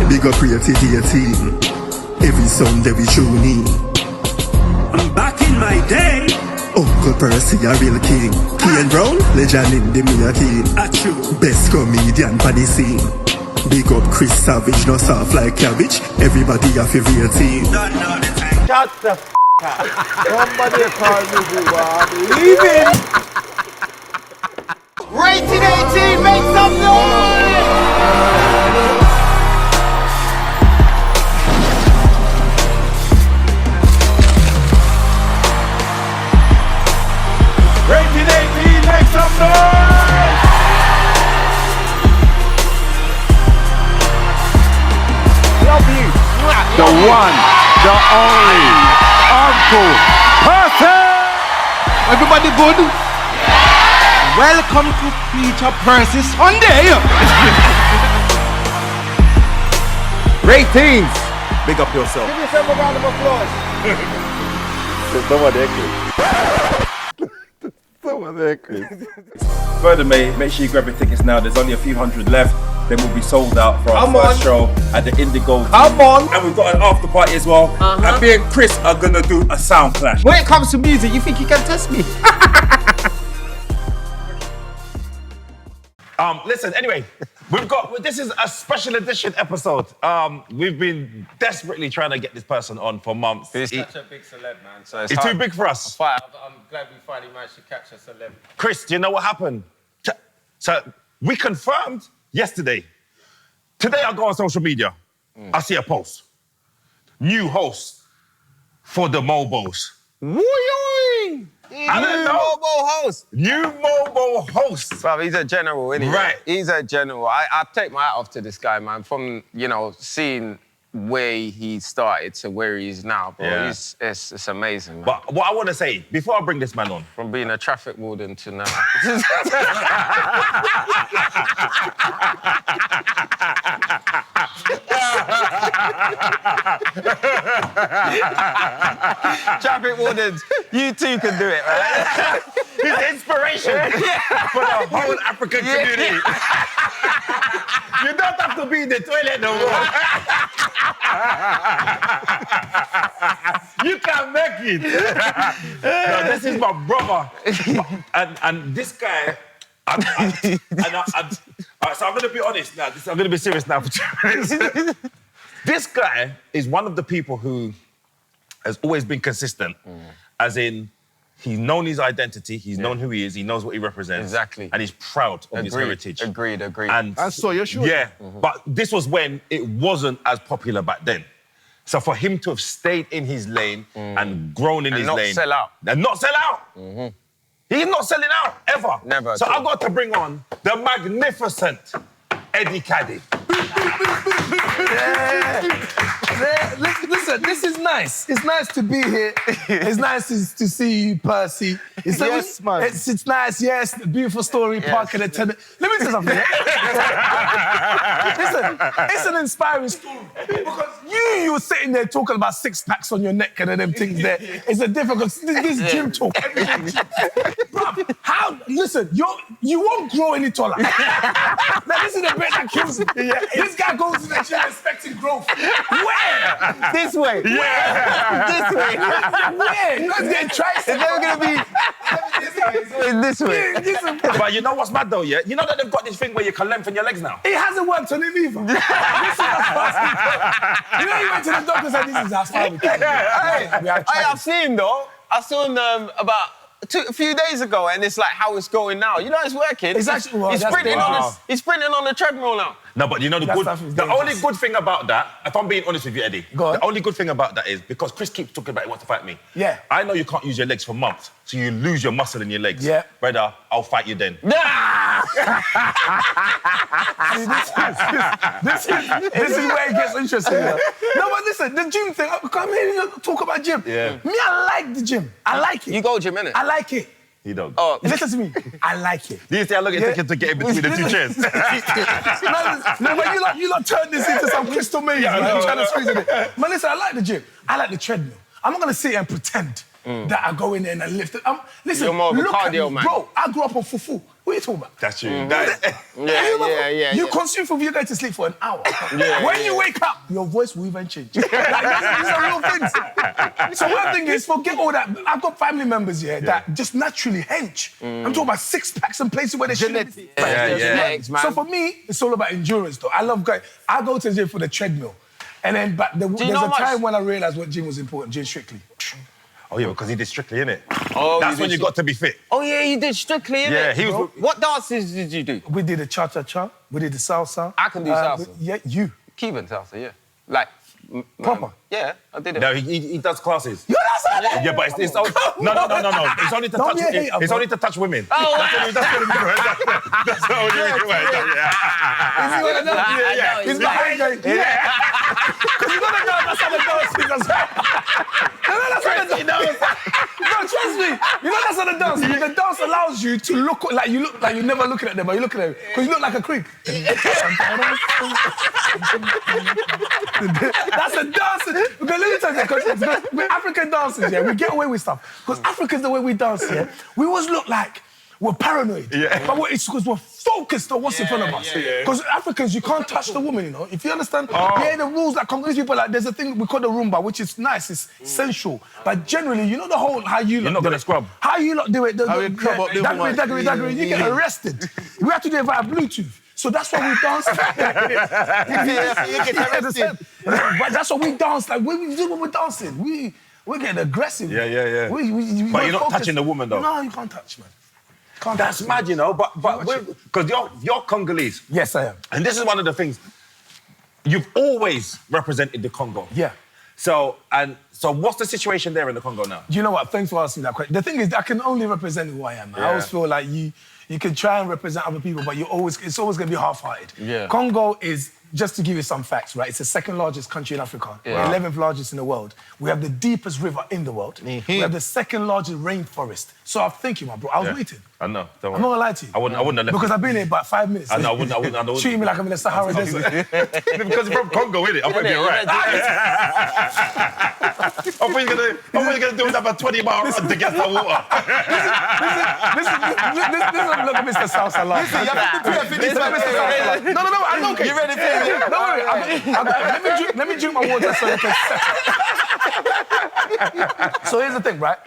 Big up rated 18. Every Sunday we tune in. I'm back in my day. Uncle Percy a real king. Kane Brown, legend in the making. Best comedian for the scene. Big up Chris Savage, no soft like cabbage. Everybody a favorite team. Don't know the time. Shut the f*** up. Somebody call me Buba. Leaving. Rated 18, make some noise! Rated 18, make some noise! Love you. The one, the only, Uncle Percy! Everybody good? Welcome to Preacher Percy Sunday! Ratings! Big up yourself. Give yourself a round of applause. Someone there, Chris. Someone there, Chris. Further, make sure you grab your tickets now. There's only a few hundred left. Then we'll be sold out for our first show at the Indigo. Come on! And we've got an after party as well. And me and Chris are gonna do a sound clash. When it comes to music, you think you can test me? Listen, anyway, this is a special edition episode. We've been desperately trying to get this person on for months. He's such a big celeb, man. So He's too big for us. I'm glad we finally managed to catch a celeb. Chris, do you know what happened? So we confirmed yesterday. Today I go on social media. I see a post. New host for the Mobos. Woo-yoo! I don't know. Mobile host. New Mobo host. Bruv, he's a general, isn't he? Right. He's a general. I take my hat off to this guy, man. From, seeing where he started to where he is now, bro. Yeah. It's amazing, man. But what I want to say, before I bring this man on, From being a traffic warden to now. Traffic wardens, you too can do it, right? his inspiration for the whole African community. You don't have to be in the toilet no more. You can make it. No, this is my brother. And this guy, all right, so I'm going to be honest now. I'm going to be serious now for 2 minutes. This guy is one of the people who has always been consistent, as in, he's known his identity, he's known who he is, he knows what he represents. Exactly. And he's proud of his heritage. Agreed. And I saw your shoe. Yeah, but this was when it wasn't as popular back then. So for him to have stayed in his lane and grown in his lane. And not sell out. And not sell out. He's not selling out, ever. Never. So I got to bring on the magnificent Eddie Kadi. Listen, this is nice. It's nice to be here. It's nice to see you, Percy. Yes, man. It's nice, yes. Beautiful story, parking attendant. Let me tell you something. Listen, it's an inspiring story. Because you were sitting there talking about 6 packs on your neck and them things there. It's a difficult, this gym talk. Bruv, listen, you won't grow any taller. Now, this is the bit that kills me. This guy goes to the gym expecting growth. Where? This way. Yeah. This way. Where? Let's get triceps. It's never going to be this way. But you know what's mad though, yeah? You know that they've got this thing where you can lengthen your legs now? It hasn't worked on him either. This is as far as we go. You know, he went to the doctor and said, this is as far as we go. I've seen him though. I saw him about a few days ago, and it's like how it's going now. You know, it's working. It's actually he's sprinting on the treadmill now. No, but you know the only good thing about that, if I'm being honest with you, Eddie, the only good thing about that is because Chris keeps talking about he wants to fight me. Yeah. I know you can't use your legs for months, so you lose your muscle in your legs. Yeah. Brother, I'll fight you then. This is where it gets interesting. No, but listen, the gym thing, come here and talk about gym. Yeah. Me, I like the gym. I like it. You go gym, innit? I like it. He don't. Oh, Listen to me. I like it. Do you see how long it took him to get in between the two chairs? No, but you lot turn this into some crystal maze. I'm trying to squeeze it in. Man, listen, I like the gym. I like the treadmill. I'm not going to sit here and pretend that I go in there and I lift it. Listen, You're more of a look at cardio me. man. Bro, I grew up on fufu. What are you talking about? That's you. You consume food, you go to sleep for an hour. When you wake up, your voice will even change. Like, these are real things. So one thing is, forget all that. I've got family members here that just naturally hench. I'm talking about 6-packs and places where they shouldn't be. Genetics, man. So for me, it's all about endurance, though. I love going. I go to the gym for the treadmill. And then, but there's a time when I realised what gym was important, gym strictly. Oh, yeah, because he did Strictly, innit? Oh, That's when you got to be fit. Oh, yeah, you did Strictly, innit? Yeah, he was... What dances did you do? We did the cha-cha-cha. We did the salsa. I can do salsa. Yeah, you. Cuban salsa, yeah. Like... Proper? Yeah, I did it. No, he does classes. You're not saying that? Yeah, but it's only... No. It's only to Don't touch... be a hater, It's bro. only to touch women. Oh, wow. That's the only reason why. Is he gonna know? Yeah. He's behind you. Yeah. Because you gotta know that's how the dance is as well. You know that's how the dance. No, trust me. You know that's how the dance. The dance allows you to look like you're never looking at them, but you're looking at them because you look like a creep. That's a dance. Because let me tell you, because with African dances, yeah, we get away with stuff. Because Africans, the way we dance, yeah, we always look like we're paranoid. Yeah. But it's because we're focused on what's in front of us. Because Africans, you can't touch the woman, you know. If you understand, the rules that Congolese people, like, there's a thing we call the rumba, which is nice, it's sensual. But generally, you know the whole, how you You're not going to scrub. How you lot do it. How you crab up the woman. Daggery, you get arrested. We have to do it via Bluetooth. So that's why we dance. But that's why we dance. Like, what we do when we're dancing? We're getting aggressive. Yeah. But you're not touching the woman, though. No, you can't touch, man. That's mad, you know. But because you're Congolese. Yes, I am. And this is one of the things. You've always represented the Congo. Yeah. So what's the situation there in the Congo now? You know what? Thanks for asking that question. The thing is, I can only represent who I am. I always feel like you can try and represent other people, but it's always going to be half-hearted. Yeah. Congo is, just to give you some facts, right? It's the second largest country in Africa, 11th largest in the world. We have the deepest river in the world. We have the second largest rainforest. So I'm thinking, my bro, I was waiting. I know. Don't worry. I'm not gonna lie to you. I wouldn't have left. Because I've been here about 5 minutes. I know. I wouldn't. Treating me like I'm in the Sahara Desert. Because you're from Congo, innit? I thought you'd be right. I thought you were going to do another 20-mile run to get some water. Listen, look at Mr. Salsa Love. Listen, you have to prepare for this. No, I know. You ready for it? Don't worry. Let me drink my water so you can settle. So here's the thing, right?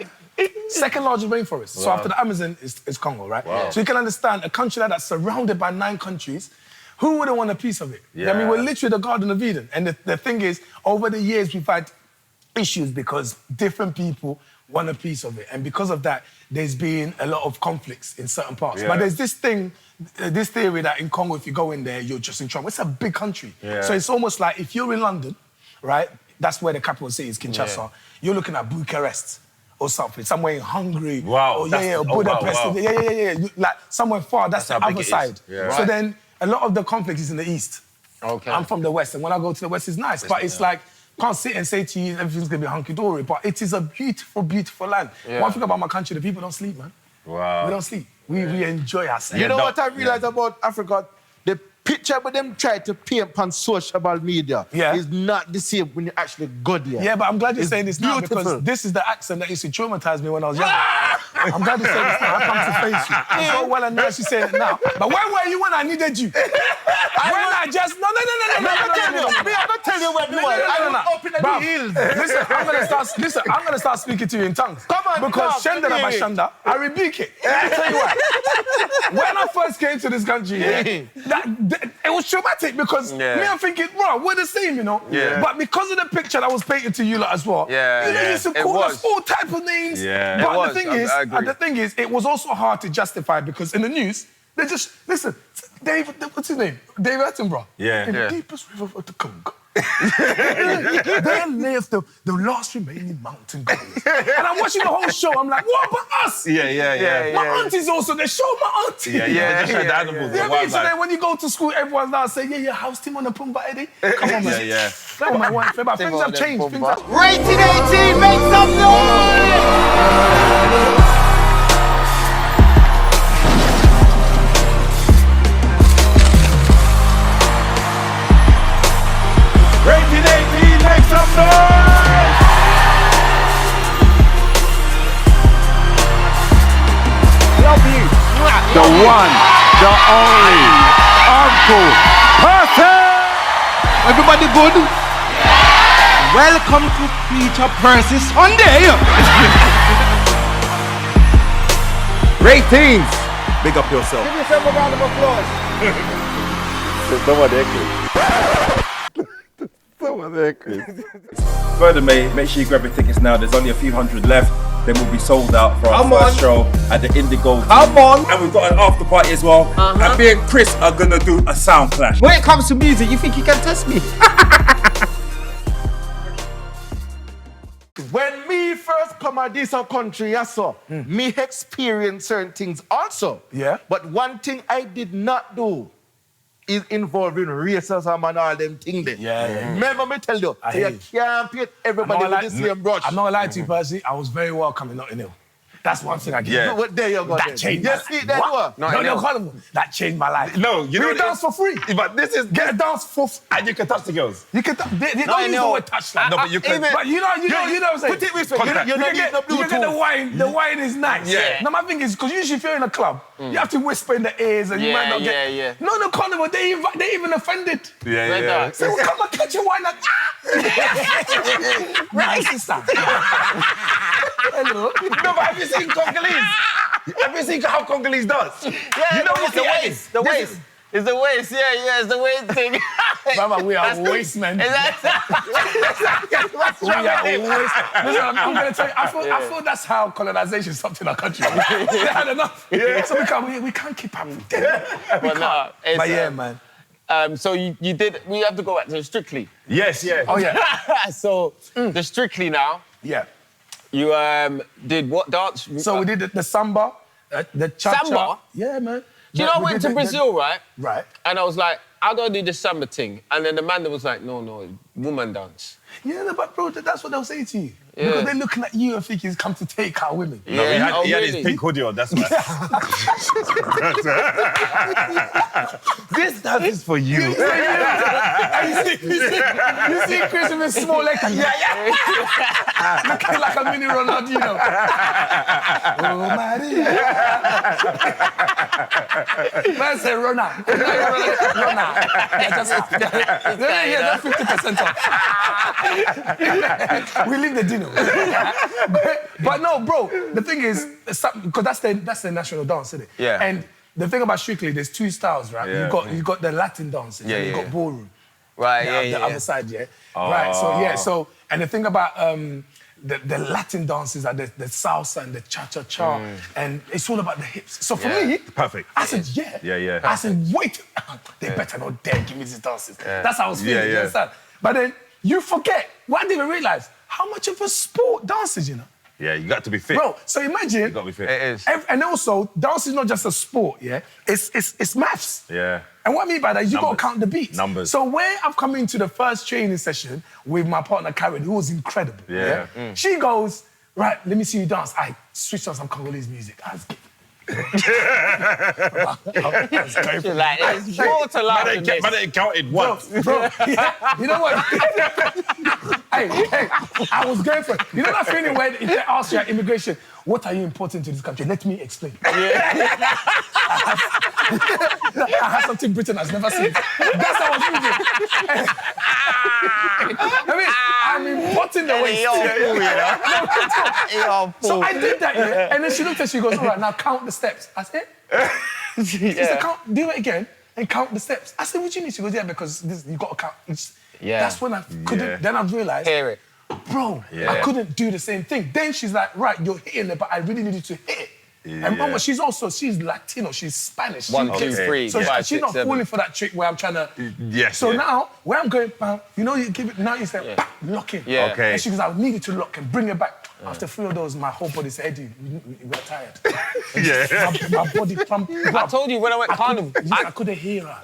Second largest rainforest. So after the Amazon is Congo, right? Wow. So you can understand a country like that surrounded by 9 countries, who wouldn't want a piece of it? Yeah. I mean, we're literally the Garden of Eden. And the thing is, over the years, we've had issues because different people want a piece of it. And because of that, there's been a lot of conflicts in certain parts. Yeah. But there's this thing, this theory that in Congo, if you go in there, you're just in trouble. It's a big country. Yeah. So it's almost like if you're in London, right? That's where the capital city is, Kinshasa. Yeah. You're looking at Bucharest or something, somewhere in Hungary. Wow. Or Budapest. Wow. Yeah. Like somewhere far, that's the other side. Yeah. So then a lot of the conflict is in the east. Okay. I'm from the west, and when I go to the west, it's nice. But it's like, can't sit and say to you everything's gonna be hunky-dory, but it is a beautiful, beautiful land. Yeah. One thing about my country, the people don't sleep, man. Wow. We don't sleep. We enjoy ourselves. You know what I realized about Africa? The picture with them try to paint on social media is not the same when you actually go there. Yeah, but I'm glad you're saying this now beautiful. because this is the accent that used to traumatize me when I was young. I'm glad you say this now. I come to face you. It's so well and nice you saying it now. But where were you when I needed you? No. I'm gonna tell you where we were. I was up in the hills. Listen, I'm gonna start speaking to you in tongues. Come on, because Shanda Bashanda, I rebuke it. Let me tell you why. When I first came to this country, it was traumatic because me, I'm thinking, bro, we're the same, you know. Yeah. But because of the picture that was painted to you lot as well, you used to call us all type of names. Yeah. But the thing is, it was also hard to justify because in the news, they just listen. David, what's his name? David Attenborough. Yeah. In the deepest river of the Congo. There lives the last remaining mountain gorillas. And I'm watching the whole show. I'm like, what about us? Yeah. My auntie's also there. Show my auntie. Yeah. Just show the animals. Yeah, I mean, so then when you go to school, everyone's now saying, yeah, house team on the Pumba Eddie. Come on, man. Yeah. Come on, my wife. But things have changed. Rated 18, make some noise! Rated 18, make some noise! Love you. The one, the only Uncle Percy. Everybody good? Welcome to Preacher Percy Sunday. Ratings. Big up yourself. Give yourself a round of applause. Someone there, Chris. Someone there, Chris. Further, mate, make sure you grab your tickets now. There's only a few hundred left. Then we'll be sold out for our first show at the Indigo. Come on. And we've got an after party as well. And me and Chris are gonna do a sound clash. When it comes to music, you think you can test me? When me first come at this country, me experience certain things also. Yeah. But one thing I did not do is involving racism and all them things there. Yeah. Remember me tell you, you can't paint everybody with the same brush. I'm not gonna lie to you, Percy. I was very welcome in Notting Hill. That's one thing I give you. Well, there you go. That changed You my see life. that What? one? No, Carnival. That changed my life. No, you know We dance for free. But this is Get a dance for free. and you can touch the girls. You can they don't use the word touch like No, but you can. But you know what I'm saying? Put it this way, Contact. you don't need no You get the Bluetooth. wine. The wine is nice. Yeah. Now my thing is, because usually if you're in a club, you have to whisper in the ears and you might not get. No, Carnival, they even offended. Yeah. Say, well, come and catch your wine. Right, sister. Hello. No, but have you seen Congolese? Have you seen how Congolese does? Yeah, You know it's the waist. The waist. It's the waist. Yeah, it's the waist thing. Mama, we are waste men. We are waste. Listen, I'm going to tell you, I feel that's how colonization stopped in our country. They had enough. So we can't keep up. But yeah, man. So you did. We have to go back to Strictly. Yes, yeah. Oh, yeah. So the Strictly now. Yeah. You did what dance? So we did the samba, the cha-cha. Samba? Yeah, man. Do you know I went to Brazil, right? Right. And I was like, how do I do the samba thing? And then the man was like, no, woman dance. Yeah, no, but bro, that's what they'll say to you. Yeah. Because they're looking at you and think he's come to take our women. No, he had really? his pink hoodie on, that's why. This dance is for you. You see Chris with his small leg. Yeah. Looking like a mini Ronaldinho. Oh, Maria. Man said Rona. Yeah, that's 50% off. We leave the dinner. But no, bro, the thing is, because that's the national dance, isn't it? Yeah. And the thing about Strictly, there's two styles, right? Yeah. You've got the Latin dances, and you've got ballroom. Right, The other side, Right, so and the thing about the Latin dances are the salsa and the cha-cha-cha, and it's all about the hips. So for me, perfect. I said, Yeah. I said, wait, they better not dare give me these dances. That's how I was feeling, you understand? But then you forget, what I didn't realize, how much of a sport dance is, you know? Yeah, you got to be fit. Bro, so imagine. You got to be fit. It is. And also, dance is not just a sport, yeah? It's maths. Yeah. And what I mean by that is you got to count the beats. Numbers. So when I've come into the first training session with my partner Karen, who was incredible. Yeah. She goes, right, let me see you dance. I switched on some Congolese music. I was Like, it's more to life than this. But it counted once. Bro, you know what? hey, I was going for it. You know that feeling where if they ask you at immigration, what are you important to this country? Let me explain. I have something Britain has never seen. That's how I was thinking. I mean, I'm importing the way. So I did that, and then she looked at she goes, all right, now count the steps. I said, she said, do it again and count the steps. I said, what do you mean? She goes, yeah, because you got to count. That's when I couldn't, then I realized, bro, I couldn't do the same thing. Then she's like, right, you're hitting it, but I really needed to hit it. And mama, she's Latino, she's Spanish. 1, 2, 3. So 5, she's 6, not 7. falling for that trick where I'm trying to. So now, where I'm going, you know, you give it, now you say, lock in. Yeah. Okay. And she goes, I needed to lock and bring it back. After 3 of those, my whole body said, Eddie, we're tired. My body pumped. I told you when I went carnival. I couldn't hear her.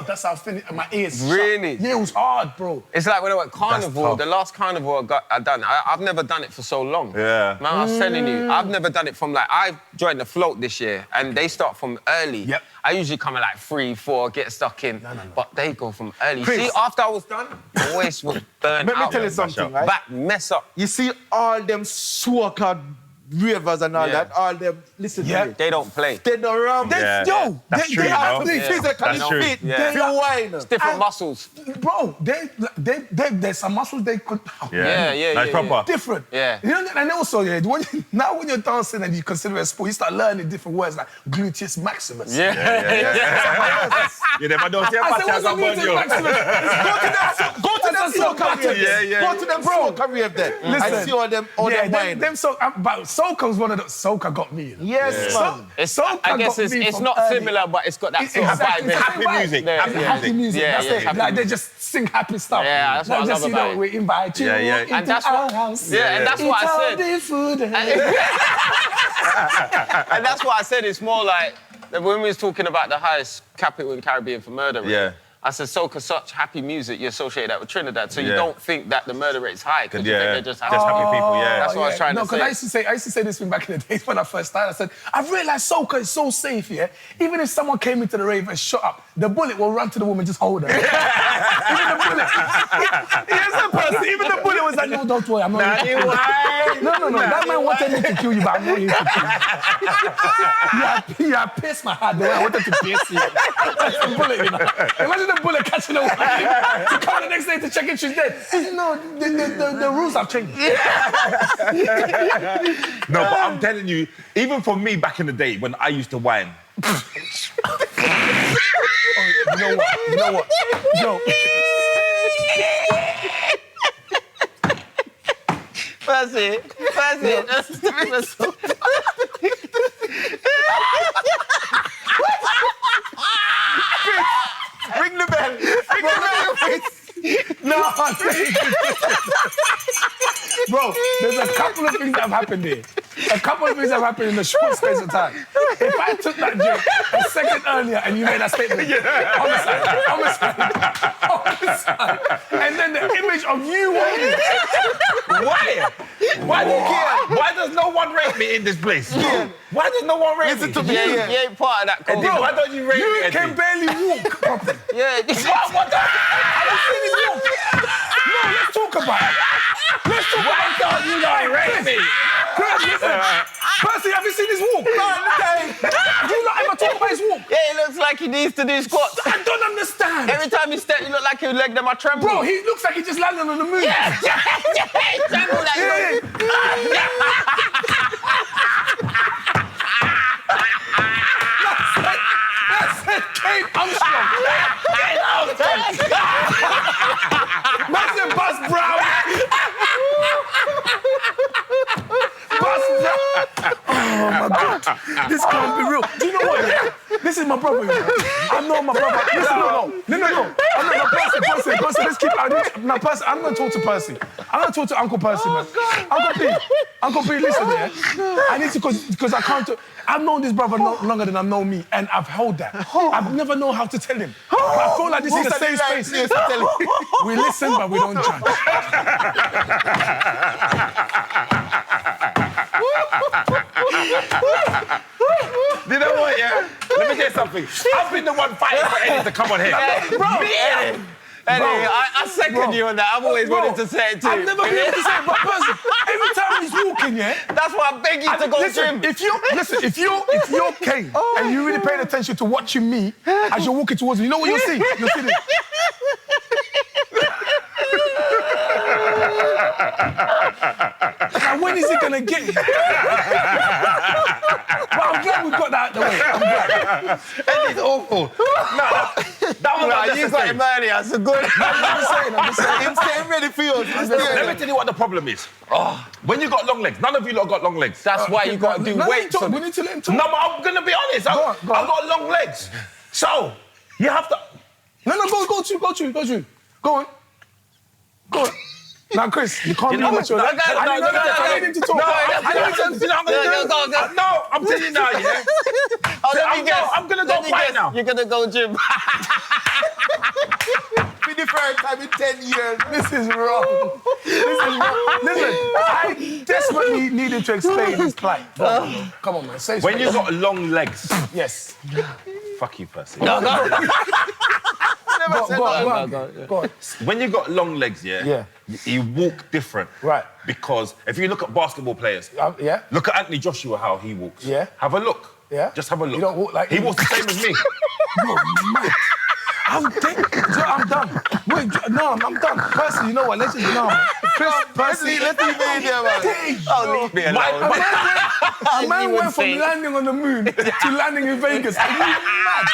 That's how I finished. My ears Really? shut. Yeah, it was hard, bro. It's like when I went carnival, the last carnival I done, I've never done it for so long. Yeah. Man, I was telling you, I've never done it from I joined the float this year, and they start from early. Yep. I usually come at 3, 4, get stuck in, but they go from early. Chris. See, after I was done, my waist was burnt Let me out. tell you something, right? Back, mess up. You see all them soca ravers and all Yeah. that, all them listen to it. They don't play. They don't run. Yeah. Yo, That's true, they you have know? to be Yeah. Physically That's true. fit. Yeah. Feel wine. Different muscles. Bro, there's some muscles they could. Nice proper. Different. Yeah. You know, and also, when you're dancing and you consider it a sport, you start learning different words like gluteus maximus. Yeah. You never don't say I a said, what's a gluteus maximus? Go to them soca rave. Yeah. Go to them soca rave then. Listen. I see all them wine. them but soca's one of the soca got me. Yes, man. I guess it's not similar, but it's got that sort of vibe. Exactly. Happy music. Yeah. Happy music. Yeah, That's yeah, it. happy Like they music. just sing happy stuff. Yeah, that's what I just, love about it. We invite you into And that's our what- house. Yeah, and that's what I said. Eat all the food. And that's what I said. It's more like when we was talking about the highest capital in Caribbean for murder rate. Yeah. I said, soca's such happy music, you associate that with Trinidad, so you Yeah. don't think that the murder rate's high, because you think they're just happy. Just happy people, yeah. That's what I was trying to because say. I used to say this thing back in the days when I first started. I said, I've realized soca is so safe, yeah? Even if someone came into the rave and shot up, the bullet will run to the woman and just hold her. Even the bullet. Even the bullet was like, no, don't worry, I'm not here to kill you. No. That man wanted me to kill you, but I'm not here to kill you. You have pissed my heart the way I wanted to piss you. That's the bullet, you know. Imagine the bullet catching a woman to come the next day to check if she's dead. No, the rules have changed. No, but I'm telling you, even for me back in the day when I used to whine. You know what? Yo. That's it. That's Ring the bell. No, bro, there's a couple of things that have happened here. A couple of things that have happened in a short space of time. If I took that drink a second earlier and you made that statement, homicide. And then the image of you walking. Why? Why do you care? Why does no one rate me in this place? Why does no one rate me? Listen to me. You ain't part of that Eddie, culture. why don't you rate me, You Eddie? can barely walk properly. Yeah. What the? Have you seen his walk? No, let's talk about it. Let's talk Why about don't you not rate me? Chris, listen. Percy, have you seen his walk? No, do you not ever talk about his walk? Yeah, he looks like he needs to do squats. I don't understand. Every time he steps, he look like his leg them are trembling. Bro, he looks like he just landed on the moon. Yeah, he trembled like Kane Armstrong. Massive Bus Brown. Bus Brown. Oh my God. This can't be real. Do you know what? Yeah? This is my brother. Yeah? I know my brother. Listen, no. Percy, let's keep now, Percy, I'm going to talk to Percy. I'm going to talk to Uncle Percy, man. Uncle P, listen, yeah? I need to, because I can't talk. I've known this brother longer than I've known me, and I've held that. I've never known how to tell him. But I feel like this is a safe space. We listen, but we don't judge. You know what, yeah? Let me tell you something. I've been the one fighting for Eddie to come on here. Anyway, I second you on that. I've always wanted to say it too. I've never been able to say it, but Percy, every time he's walking, yeah? That's why I beg you to go Listen, gym. if you're Kane and you're really paying attention to watching me as you're walking towards me, you know what you'll see? You'll see this. Now, when is he gonna get it? But I'm glad we got that out the way. I'm glad. Eddie's awful. No, that was not You got him earlier, so good. I'm just saying. Him staying ready for you. Let me tell you what the problem is. When you got long legs, none of you lot got long legs. That's why you got to do weights. We need to let him talk. No, but I'm going to be honest. I've got long legs. So, you have to... No, go through. Go on. Now, Chris, you can't be immature. I need him to talk. No, I'm telling you now, yeah? I'm going to go fight now. You're going to go gym. For the first time in 10 years. This is wrong. Listen, I desperately needed to explain his plight. Come on, man. Say When something. you got long legs... Yes. Fuck you, Percy. No. never said Go on. When you got long legs, Yeah. you walk different. Right. Because if you look at basketball players, Yeah. look at Anthony Joshua, how he walks. Yeah. Have a look. Yeah. Just have a look. You don't walk like he him. walks the same as me. You're mad. I'm done. Wait, no, I'm done. Percy, you know what? Let's just Percy, let's leave me in there, man. Leave me alone. A man went from landing on the moon to landing in Vegas. Are you mad?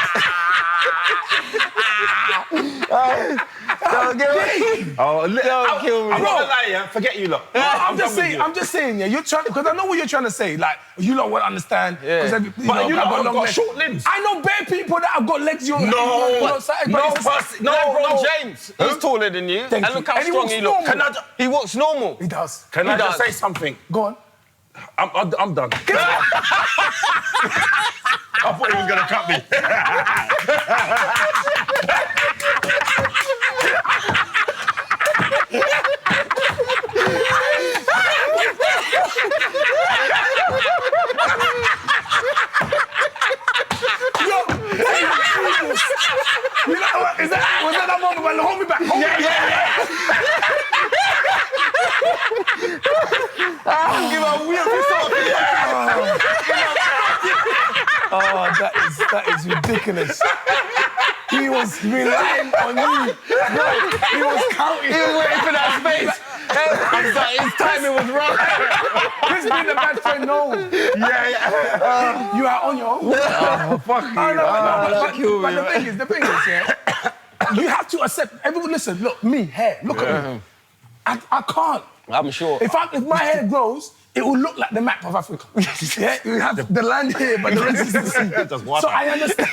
Don't kill me. Don't kill me. I'm not gonna lie, yeah. Forget you lot. I'm just saying, yeah. You're trying because I know what you're trying to say. Like you lot won't understand. But you lot have got short limbs. I know bare people that have got legs. LeBron James. He's taller than you. And look how strong he looks. He walks normal. He does. Can I just say something? Go on. I'm done. I thought he was gonna cut me. You know what? Was that moment when hold me back? Hold me back. Give a wheel for something. Oh, that is ridiculous. He was relying on you. Bro, he was counting. He was waiting for that space. His timing was wrong. This being the bad friend, no. Yeah. You are on your own. Oh, fuck you. But the thing is, yeah, you have to accept. Everyone, listen. Look, me, hair. Look at me. I can't. I'm sure. If my hair grows, it will look like the map of Africa. Yeah, you have the land here, but the rest is the sea. Just water. So I understand.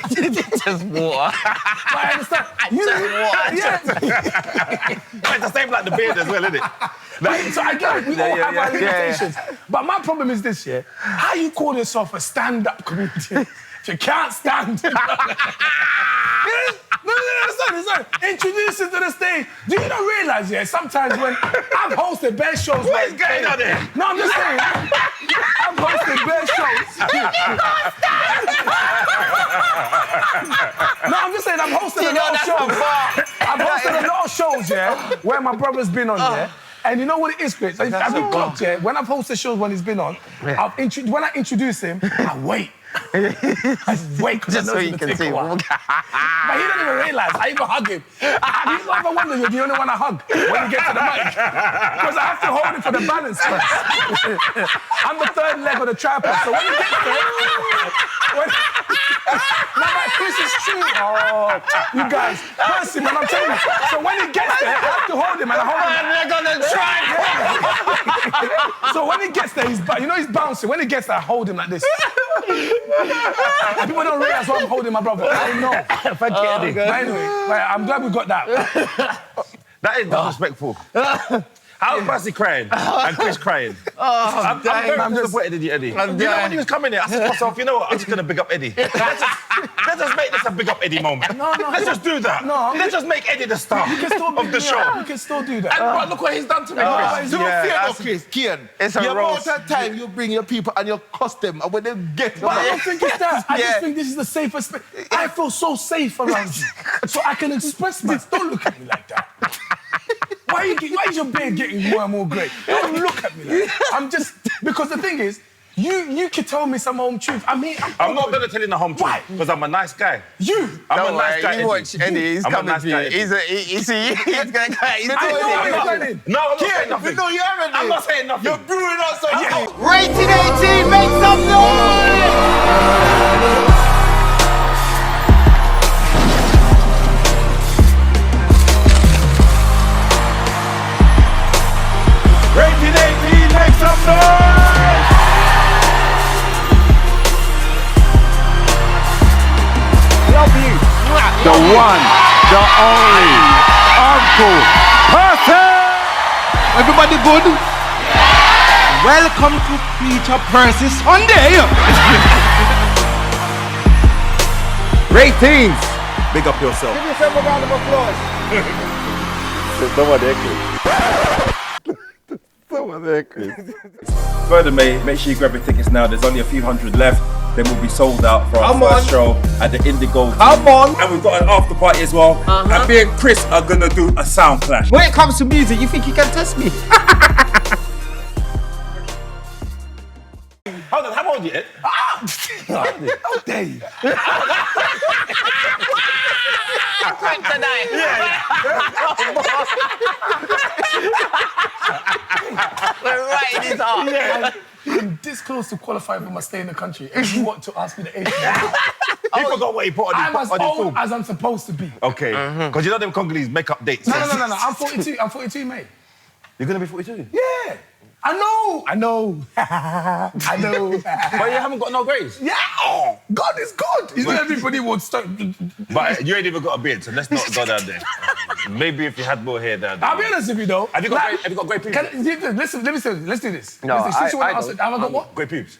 Just water. But I understand. It's the same like the beard as well, isn't it? So I get it. We all have our limitations. But my problem is this, yeah. How you call yourself a stand-up comedian if you can't stand? No, listen. Introduce it to the stage. Do you not realise, yeah, sometimes when I've hosted bare shows... What is going on there? No, I'm just saying. I've hosted bare shows. No, I'm just saying I've hosted a lot of shows. I've hosted a lot of shows, yeah, where my brother's been on, yeah. And you know what it is, Chris? Have you clocked, yeah? When I've hosted shows when he's been on, when I introduce him, I wait. I wait because I know he's going to take a while. But he don't even realise. I even hug him. He's not ever wonder you're the only one I hug when you get to the mic. Because I have to hold him for the balance first. I'm the third leg of the tripod. So when he gets there... Now my Chris is true. Oh, you guys. Percy, man, I'm telling you. So when he gets there, I have to hold him and I hold him. They're gonna try. So when he gets there, he's bouncing. When he gets there, I hold him like this. And people don't realise why I'm holding my brother. I know. Eddie. But anyway, right, I'm glad we got that. That is disrespectful. How's Percy crying and Chris crying? I'm very disappointed in you, Eddie. You know, when he was coming here, I said to myself, you know what, I'm just going to big up Eddie. Let's just make this a big up Eddie moment. No. Let's just do that. No. Let's just make Eddie the star of the show. You can still do that. And look what he's done to me, Chris. Do not fear, Chris. Kian, It's a the amount roast. of time you bring your people and your custom, and when they get But I don't think it's that. I just think this is the safest space. I feel so safe around you. So I can express myself. Don't look at me like that. Why is your beard getting more and more grey? Don't look at me like that. I'm just... Because the thing is, you can tell me some home truth. I mean... I'm not going to tell you the home truth. Why? Because I'm a nice guy. You! I'm Don't a nice guy, worry, you watch Eddie, he's I'm a coming nice for you. guy, He's going to I know what you're saying. No, I'm not saying nothing. No, you haven't. I'm not saying nothing. You're brewing up something. Rated 18, make some noise! Rated 18, make some noise! Love you. The one, the only, Uncle Percy. Everybody good? Welcome to Peter Percy Sunday. Ratings! Big up yourself. Give yourself a round of applause. Someone there, Chris. Someone there, Chris. Further, mate, make sure you grab your tickets now. There's only a few hundred left. then we'll be sold out for our first show at the Indigo. Come on. And we've got an after party as well. And me and Chris are gonna do a sound clash. When it comes to music, you think you can test me? Hold on, how old are you, Ed? How dare you? We're right in his heart. I'm this close to qualifying for my stay in the country. And you want to ask me the age? He forgot what he put on I'm as his old film. as I'm supposed to be. Okay, because you know them Congolese make up dates. No. I'm 42. I'm 42, mate. You're gonna be 42? Yeah. I know. I know. But you haven't got no grades. Yeah. God is good. Isn't everybody would start? But you ain't even got a beard, so let's not go down there. Maybe if you had more hair down there. I'll be honest with you though. Have you got great pubes? Listen, let me say this. Let's do this. No, Listen, since you wanna I ask it, have I got what? Great pubes.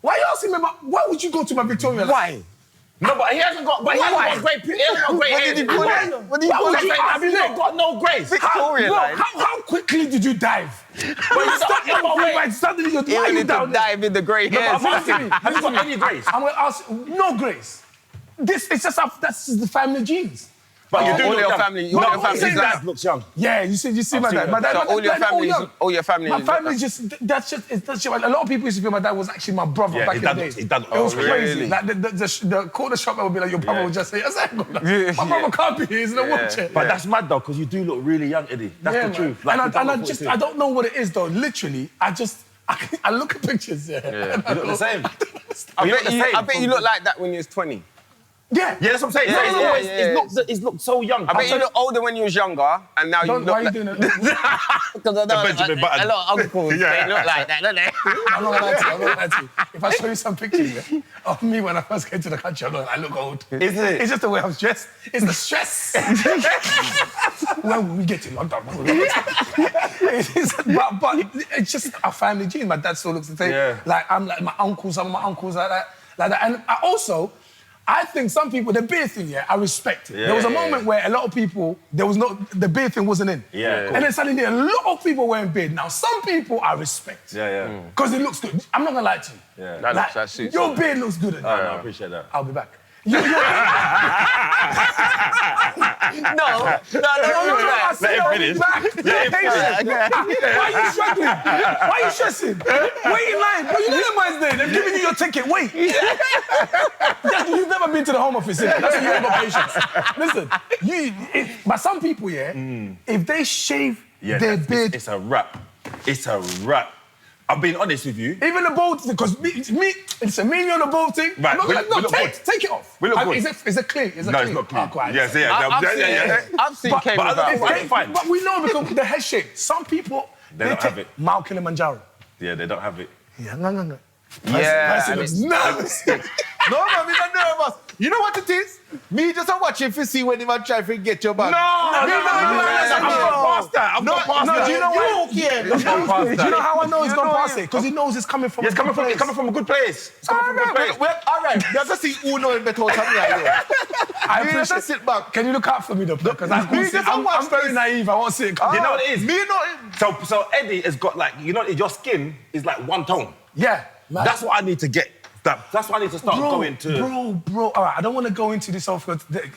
Why are you asking me about? Why would you go to my Victoria? Why? No, but he hasn't got. But he hasn't got great pubes. He hasn't got great hair. What do you call it? Have you not got no grades? Victoria line. How quickly did you dive? But you started in my way. Suddenly you're He lying wanted down to there. dive in the grey hairs. I'm asking you, have you got any grades? I'm gonna ask. No grace. This it's just that's just the family genes. But you do all look your young. family, No, all your but family's his like- dad looks young. Yeah, you see my seen dad. My dad. So my all your dad- family, young. all your family. My family just that's just a lot of people used to feel my dad was actually my brother Yeah, back his in the dad day. looks- his dad looks- It was oh, crazy. really? Like the corner shop would be like your brother Yeah. would just say, my brother can't be here. He's in a wheelchair. But that's mad though, because you do look really young, Eddie. That's the man. truth. And you don't I look just 42. I don't know what it is though. Literally, I look at pictures. Yeah. You look the same. I You look bet the you, same I bet you look like that when you was 20. Yeah. Yeah, that's what I'm saying. Yeah, No, yeah, it's yeah. not. It's looked so young. I bet you look older when you was younger, and now you Don't, look why are you like... doing it? Because I know Benjamin Button. a lot of uncles, Yeah. they look like that, don't they? I'm not gonna lie to you. If I show you some pictures of me when I first came to the country, I look old. Is it? It's just the way I'm dressed. It's the stress. When we get to London, but it's just a family gene. My dad still looks the same. Yeah. Like I'm like my uncles, some of my uncles like that. And I think some people, the beard thing, yeah, I respect it. Yeah, there was a yeah, moment where a lot of people, the beard thing wasn't in. Yeah, cool. And then suddenly a lot of people wearing beard. Now, some people I respect. Yeah. Because it looks good. I'm not gonna lie to you. Yeah. That suits Your you. beard looks good. I appreciate that. I'll be back. No. I said I'll be finish. back. Why are you struggling? Why are you stressing? Wait in line. Bro, you know the man's there. They've given you your ticket. Wait. You've never been to the Home Office. That's why you haven't got patience. Listen, but some people, if they shave their beard, It's a wrap. It's a wrap. I'm being honest with you. even the bald thing, because me and you on the bald thing. Right, I'm we not look take good. it off. We look good. Is it clean? No, it's not clean. Oh, quite. Yes, I've seen Kane but Brown. it's fine. But we know because the head shape. Some people They don't take have it. Mount Kilimanjaro. Yeah, they don't have it. Yeah, no. Yeah, Person and looks it's- nervous. No, man, we're not nervous. You know what it is? Me just a watch if you see when he man try to get your bag. I've gone past that. I've gone past that. Do you know why? You care. I've gone past Do that. you know how I know he's You gone know past it. it? Because he knows it's coming from It's a coming good from, place. it's coming from a good place. It's coming from a good place. All right, we have to see who knows better what I'm like. I You have to appreciate sit back. Can you look out for me though? Because I Me can't see. just I'm watch very this. naive. I won't see it. You know what it is? Me not. So Eddie has got like, you know, your skin is like one tone. Yeah. Man. That's what I need to get. That's what I need to start going to. Bro. All right, I don't want to go into this off.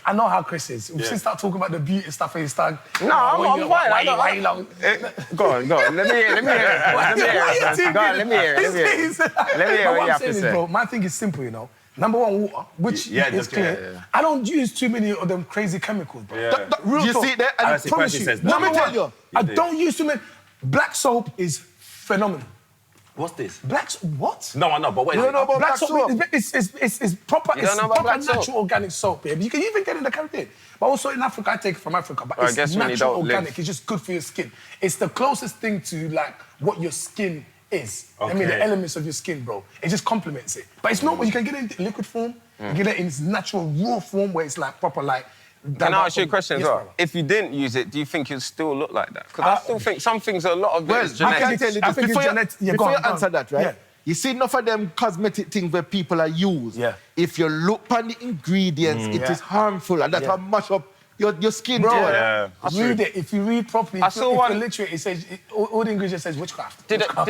I know how Chris is. We should start talking about the beauty stuff and start. No, I'm fine. Go on. Let me hear it. Let me hear it. What you have to say. Bro, my thing is simple, you know. Number one, water, which is clear. Yeah. I don't use too many of them crazy chemicals, bro. Yeah. Real You talk. see it there? And I Percy promise you, says that. number Let me one, tell you. I don't use too many. Black soap is phenomenal. What's this? What? No, I know, but wait. You don't know about black soap? It's proper, You it's don't know about proper black soap? natural organic soap, baby. You can even get it in the Caribbean. But also in Africa, I take it from Africa. But Well, I it's guess when you natural don't organic. live- It's just good for your skin. It's the closest thing to like what your skin is. I mean, the Okay. elements of your skin, bro. It just complements it. But it's not. You can get it in liquid form. You can get it in its natural raw form where it's like proper like. Can I ask you a question as Yes, well? brother. If you didn't use it, do you think you'd still look like that? Because I still think some things, a lot of it is I can genetic. tell you I this. think it's Before you, genetic. Yeah, before go you on, go on. answer that, right? Yeah. You see enough of them cosmetic things where people are used. Yeah. If you look on the ingredients, it is harmful. And that's Yeah. how mash up your skin Bro, tone. read it. If you read properly, I if saw you're one- literate, it says, all the ingredients says witchcraft. Did I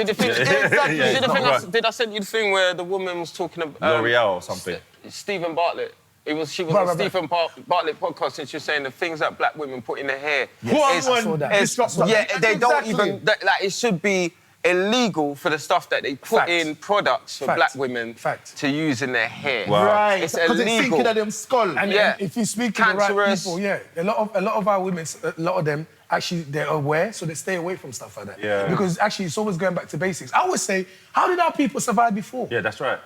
send you the thing where the woman was talking about L'Oreal or something? Stephen Bartlett. She was Right, on right, right. Stephen Bartlett podcast and she was saying the things that black women put in their hair. I saw that. They don't Exactly. even like it should be illegal for the stuff that they put Fact. in products for Fact. black women Fact. to use in their hair. Wow. Right. It's Because it's illegal. thinking of them skull. And Yeah. if you speak to the right Cancerous. people, a lot of our women, a lot of them, actually, they're aware, so they stay away from stuff like that. Yeah. Because actually, it's always going back to basics. I always say, how did our people survive before? Yeah, that's right.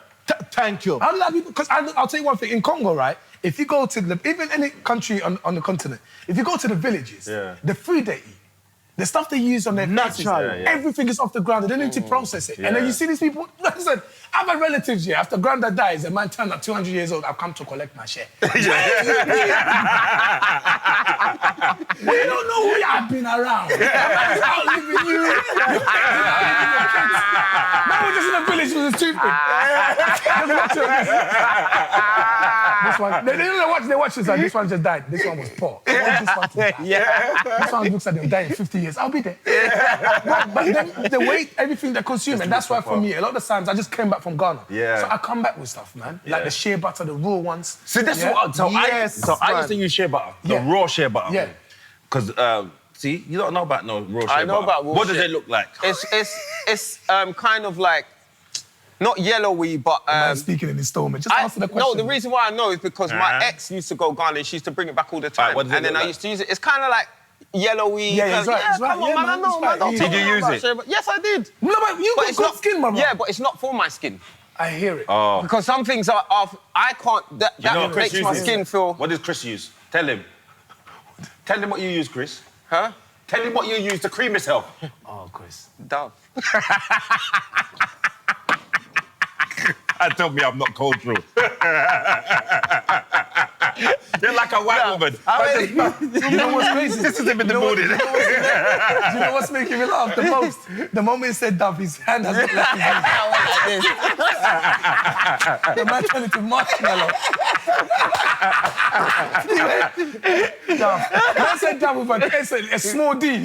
Thank you. How did our people... Because I'll tell you one thing. In Congo, right, if you go to even any country on the continent, if you go to the villages, the food they eat, the stuff they use on their faces, everything is off the ground. They don't need to process it. And then you see these people... Listen, I've had relatives here. After granddad dies, a man turned up 200 years old. I've come to collect my share. We don't know who I've been around. I'm outliving you. Man was just in a village with a toothpick. This one, they don't watch. They watch this. Like, this one just died. This one was poor. I want this one to die. This one looks like they'll die in 50 years. I'll be there. But then the way everything they consume, and that's why for me, a lot of the times I just came back from Ghana. Yeah. So I come back with stuff, man. Like the shea butter, the raw ones. See, that's what. I used to use shea butter, the raw shea butter. Yeah. Because see, you don't know about no raw shea butter. I know about raw What does shea. it look like? It's kind of like not yellowy, but Man speaking in installment. Just answer the question. no, the reason why I know is because my ex used to go Ghana and she used to bring it back all the time. what does it and then look I like? used to use it. It's kind of like yellowy. Yeah, it's right, it's right. Come on, Yeah, man, man, I know, it's man. right. Don't Did talk you about use that it? shit, but yes, I did. No, but you got it's good not skin, man. Yeah, but it's not for my skin. I hear it. Oh. Because some things are I can't. That You know what Chris makes my uses? skin feel. What does Chris use? Tell him. Tell him what you use, Chris. Huh? Tell him what you use to cream yourself. Oh, Chris. Dove. And tell me I'm not cultural. You're like a white woman. You know what's crazy? This is him in the morning. You know what's making me laugh the most? The moment he said Dove, his hand has got left his hand. The man turned into marshmallow. Dove. Man said Dove with a small D.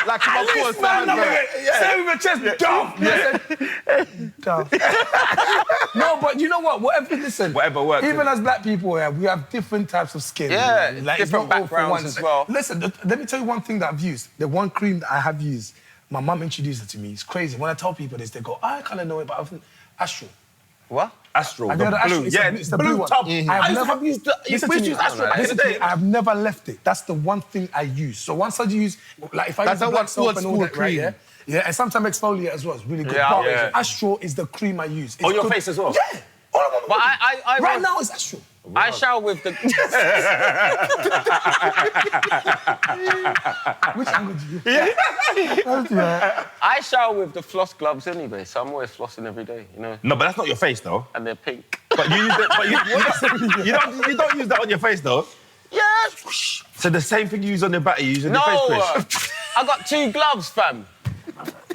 Like At least man up with it. Say with a chest, Dove. Man said, Dove. No, but you know what? Whatever works. Even as black people, we have different types of skin. Yeah, you know? Like, it's different not all for backgrounds one. as well. Listen, let me tell you one thing that I've used. The one cream that I have used, my mum introduced it to me. It's crazy. When I tell people this, they go, I kind of know it, but I've Astro. What? Astro, Have the you heard of Astro? blue. It's the blue one. tub. I have never used the... Listen to me. Astro back in the Listen to me. day. I have never left it. That's the one thing I use. So once I use, like if I use That's the a black old soap and all school that, right, cream. yeah, and sometimes exfoliate as well. It's really good. Yeah, But yeah. Astro is the cream I use. It's On your good. face as well? Yeah. All of them. But I Right now it's Astro. I shower with the. Which angle do you? Yeah. I shower with the floss gloves anyway, so I'm always flossing every day, you know. No, but that's not your face, though. And they're pink. But you use it. But you don't use that on your face, though. Yeah. So the same thing you use on your back, you use on No, your face, Chris. I got 2 gloves, fam.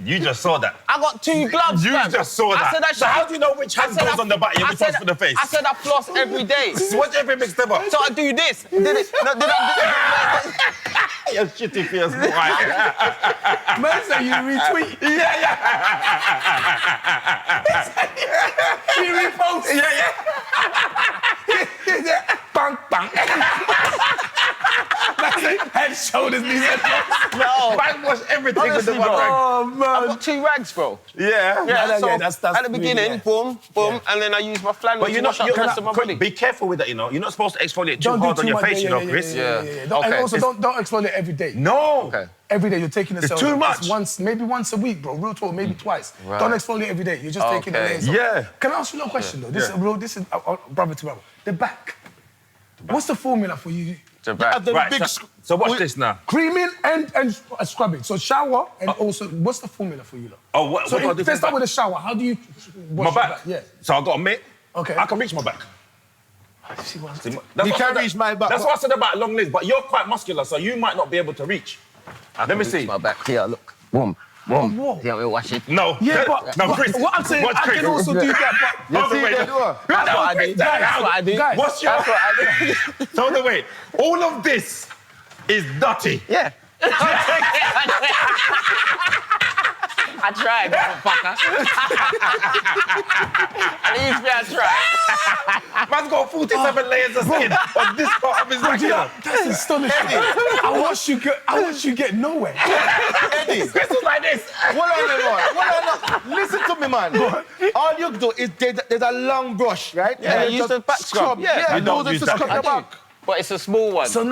You just saw that. I got 2 gloves, You fam. just saw that. I said I So how do you know which hand goes on the back and which one's for the face? I said I floss every day. What's every mixed them up? So I do this. Did I You're shitty face, boy. Man said you retweet. You repost. Bang, bang. Head, shoulders, knees, and toes. No. Man wash everything with the Honestly, one bro. rag. Oh, man. I've got 2 rags, bro. Yeah. That's at the really, beginning, yeah. boom, and then I use my flannel But to you're wash not, up the rest of my body. be careful with that, you know. You're not supposed to exfoliate too Don't do hard on too your much. face, you know, Chris. Yeah. And Okay. also, don't exfoliate every day. No. Okay. Every day you're taking the It's cells too off. much. It's maybe once a week, bro. Real talk, maybe twice. Right. Don't exfoliate every day. You're just taking the Okay. layers off. Yeah. Can I ask you a little question though? This is brother to brother. The back. What's the formula for you? The back. Right, so watch this now. Creaming and scrubbing. So shower and also, what's the formula for you, though? Oh, what So do I do for let's start my with the shower. How do you My wash your back? Yeah. So I got a mitt. Okay. I can reach my back. See what I'm See, saying? that's You what I can said- reach my back. That's what I said about long legs, but you're quite muscular, so you might not be able to reach. Let me see. My back here, look. Boom. Whoa. Whoa. Yeah, we watch it. No. Yeah, but, no, Chris. what I'm saying, What's I Chris? can also do that, but... Hold on, wait. That's what I did. That's what I did. Guys, What's your... That's what I did. Hold on, wait. All of this is dirty. Yeah. I tried, motherfucker. At least I tried. Man's got 47 layers of skin on this part of his back. That's astonishing. I watched you get nowhere. Eddie, Chris was like this. Listen to me, man. All you do is there's a long brush, right? Yeah, And use the back scrub. Yeah, I you don't do use this to that. scrub I your do. back. But it's a small one. So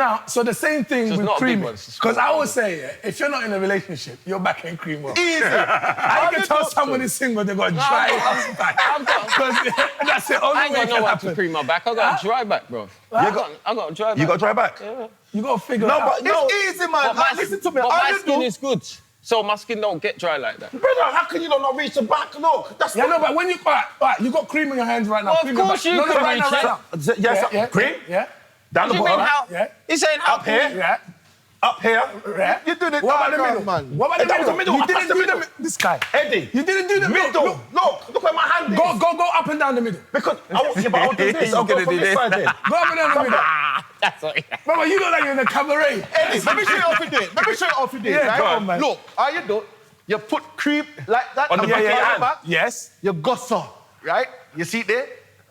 the same thing So it's with not a big creaming. one, it's a Because I always say, if you're not in a relationship, your back ain't cream well. Easy. I can tell someone is single, they've got a dry ass back. Because that's the only I ain't way got it no can one to happen. cream my back. I got a dry back, bro. I got a dry back. You got dry back? Yeah. You got to figure No, it out. but it's easy, man. But Listen to me. But All my you skin do is good. So my skin don't get dry like that. Brother, how can you not reach the back? Look, that's Yeah, no, but when you... All right, you got cream in your hands right now. Well, of cream in your course back. you No, can right reach now, it. right now. Yes, cream? Yeah. Down the You bottom. mean how? Yeah. He's saying how? Up here? Yeah. Up here? Yeah. You do the What about the dark middle? man. What about the That was the middle. You I didn't passed the do middle. this guy. Eddie. You didn't do the Middle. Look where my hand is. Go up and down the middle. Because I'll do this. I'll go from this side then. Go up and down the middle. That's what. Brother, you look like you're in a cabaret. Eddie, let me show you how to do it. Let me show you how to do it. Yeah, right? go on, man. Look, all you do, you put cream like that On the and back of you your put it hand. back. Yes. You go so, right? You see it there?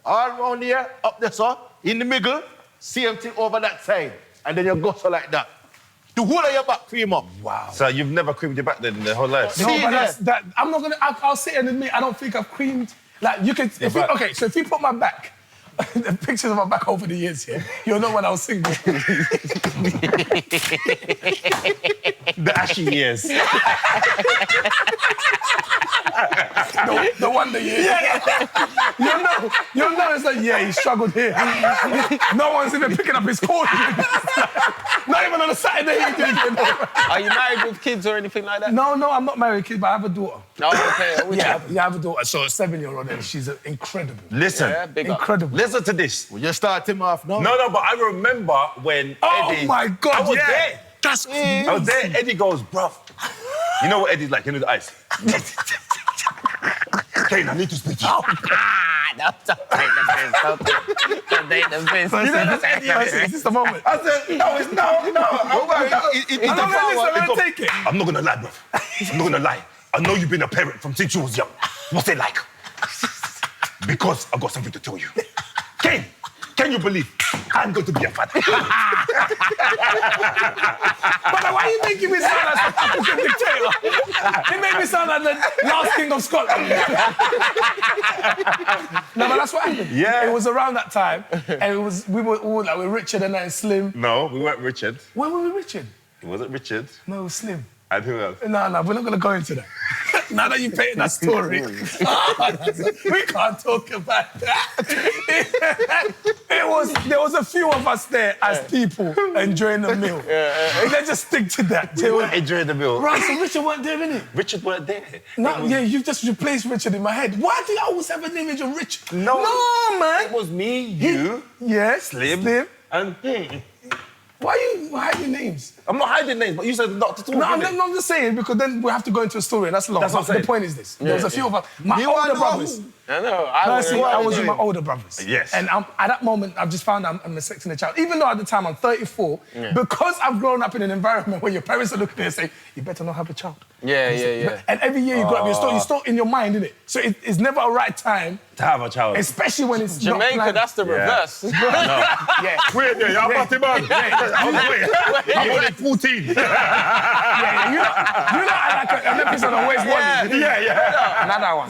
All around here, up there so, in the middle, same thing over that side. And then you go so like that. The whole of your back cream up. Wow. So you've never creamed your back then in the whole life? No, See but there? that. I'm not gonna. I'll sit and admit I don't think I've creamed. Like you can. If you, but- okay, so if you put my back, the pictures of my back over the years here, you'll know when I was single. The ashy years. The wonder years. You'll know it's like, yeah, he struggled here. No one's even picking up his call. Not even on a Saturday. He didn't even know. Are you married with kids or anything like that? No, I'm not married, kid, but I have a daughter. Oh, okay. Yeah, I have a daughter. So a 7-year-old, and she's incredible. Listen. Yeah, big up. Incredible. Listen to this. Well, you start him off now. No, but I remember when Eddie... Oh my God, I was yeah. there. That's I was there. Eddie goes, bruv. You know what Eddie's like? You know the ice. Kane, I need to speak to you. Don't take the piss. You know that's Eddie. Is this the moment? I said, no, it's no. I'm gonna take it. I'm not gonna lie, bruv. I'm not gonna lie. I know you've been a parent from since you was young. What's it like? Because I've got something to tell you. Kane, can you believe I'm going to be a father? But why are you making me sound like an African dictator? It made me sound like the last king of Scotland. No, but that's what happened. Yeah. It was around that time, and we were all like, we're Richard and I and Slim. No, we weren't Richard. When were we Richard? It wasn't Richard. No, it was Slim. And who else? No, we're not going to go into that. Now that you painted that story, we can't talk about that. There was a few of us there as people enjoying the meal. Let's just stick to that. We weren't enjoying the meal. Right, so Richard weren't there, innit? Richard weren't there. No, yeah, you just replaced Richard in my head. Why do you always have an image of Richard? No. No, man. It was me, you, Yes, Slim, and him. Why are you hiding names? I'm not hiding names, but you said not to talk. No, I'm just saying, because then we have to go into a story, and that's long. That's what I'm But saying. the point is this. There was a few of us. My You older are brothers. I know. Personally, I was with my older brothers. Yes. And at that moment, I've just found I'm expecting a child. Even though at the time I'm 34, because I've grown up in an environment where your parents are looking at you and saying, you better not have a child. Yeah. And every year you grow up, you're still in your mind, innit? So it's never a right time, To have a child. especially when it's not Jamaica, planned. that's the reverse. Yeah. Wait there, you're about to man. I'm only 14. You know like an episode of West Wonder. Yeah. Another one.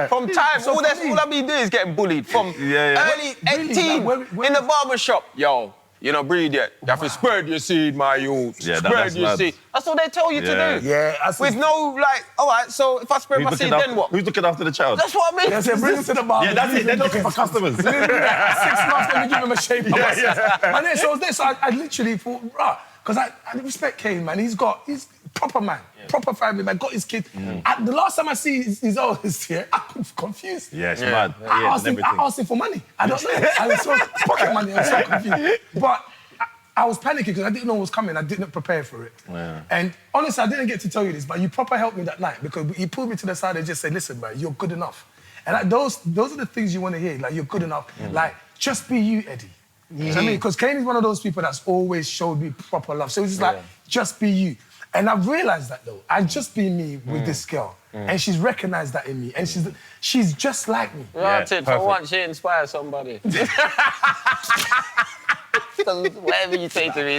From time, So all for me- I be doing is getting bullied. From early Really, 18 like, where- in the barber shop. Yo, you know, breathe yet. You have to spread your seed, my youth. Yeah, spread that's your mad. seed. That's what they tell you to do. Yeah, that's With no, like, all right, so if I spread my seed, then what? Who's looking after the child? That's what I mean. They say, bring him to the bar. Yeah, that's it. They're looking for customers. 6 months, let me give him a shape. And then, so I was there, so I literally thought, because I respect Kane, man. He's proper man, proper family man, got his kid. The last time I see his oldest here, I'm confused. Yeah, it's mad. I asked him for money. I don't know. I was so pocket money. I was so confused. But I was panicking because I didn't know what was coming. I didn't prepare for it. Yeah. And honestly, I didn't get to tell you this, but you proper helped me that night because he pulled me to the side and just said, listen, man, you're good enough. And like, those are the things you want to hear. Like, you're good enough. Like, just be you, Eddie. You know what I mean? Because Kane is one of those people that's always showed me proper love. So it's just like, just be you. And I've realized that, though. I've just been me with this girl. And she's recognized that in me. And she's just like me. Right, for once, she inspires somebody. Whatever you say to me,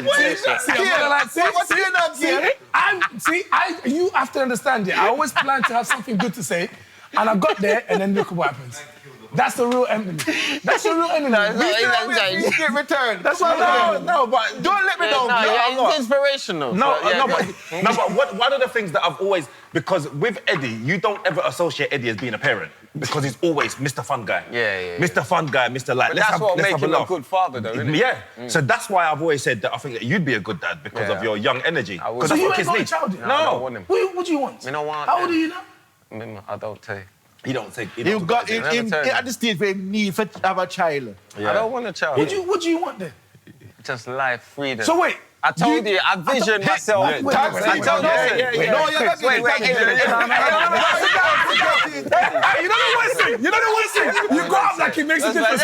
you have to understand it. I always plan to have something good to say, and I got there, and then look what happens. That's the real enemy. That's the real enemy. You get returned. That's why no, but Don't let me down. It's inspirational. But one of the things that I've always, because with Eddie, you don't ever associate Eddie as being a parent because he's always Mr. Fun Guy. Yeah. Mr. Fun Guy, Mr. Like. But that's what makes him a good father, though, isn't it? Yeah. So that's why I've always said that I think that you'd be a good dad because of your young energy. Because So that's you what ain't kids got a need. child yet? No, I don't want him. What do you want? I don't want How old him. are you now? I don't tell you. He don't take. He got at the stage where he need to have a child. I don't want a child. What do you want then? Just life, freedom. So wait. I told you, I visioned myself. Wait, I told you. No, you're not Wait, You don't know what thing. You don't know what thing. You go up like it makes a difference.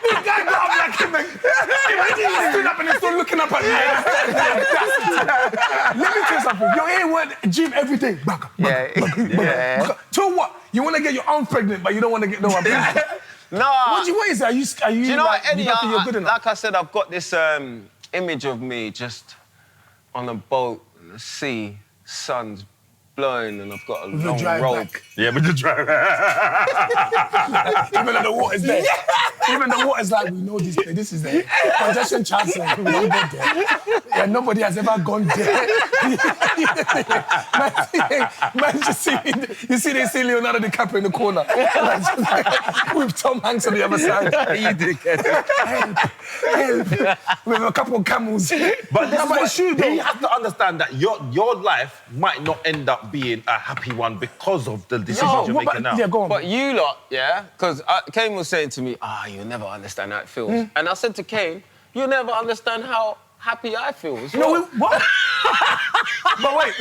This guy go up like it makes. He stood up and he's still looking up at me. Let me tell you something. You're here with gym every day. Yeah. To what? You want to get your own pregnant, but you don't want to get no one pregnant. No. What is it? Are you Do you know like, what, Eddie? you don't think you're good enough? Like I said, I've got this image of me just on a boat in the sea, sun's blowing, and I've got a long rope. Yeah, but the drive. Even though the water's there. Even the water's like, we know this is there. Congestion chances, we don't go there. Yeah, nobody has ever gone there. Man, you see they see Leonardo DiCaprio in the corner. With Tom Hanks on the other side. You did get it. Help. With a couple of camels. But this is what, it's true, though. you have to understand that your life might not end up being a happy one because of the decisions you're making now. Yeah, go on. But you lot, yeah? Because Kane was saying to me, you'll never understand how it feels. And I said to Kane, you'll never understand how happy I feel as well. No, what? But wait,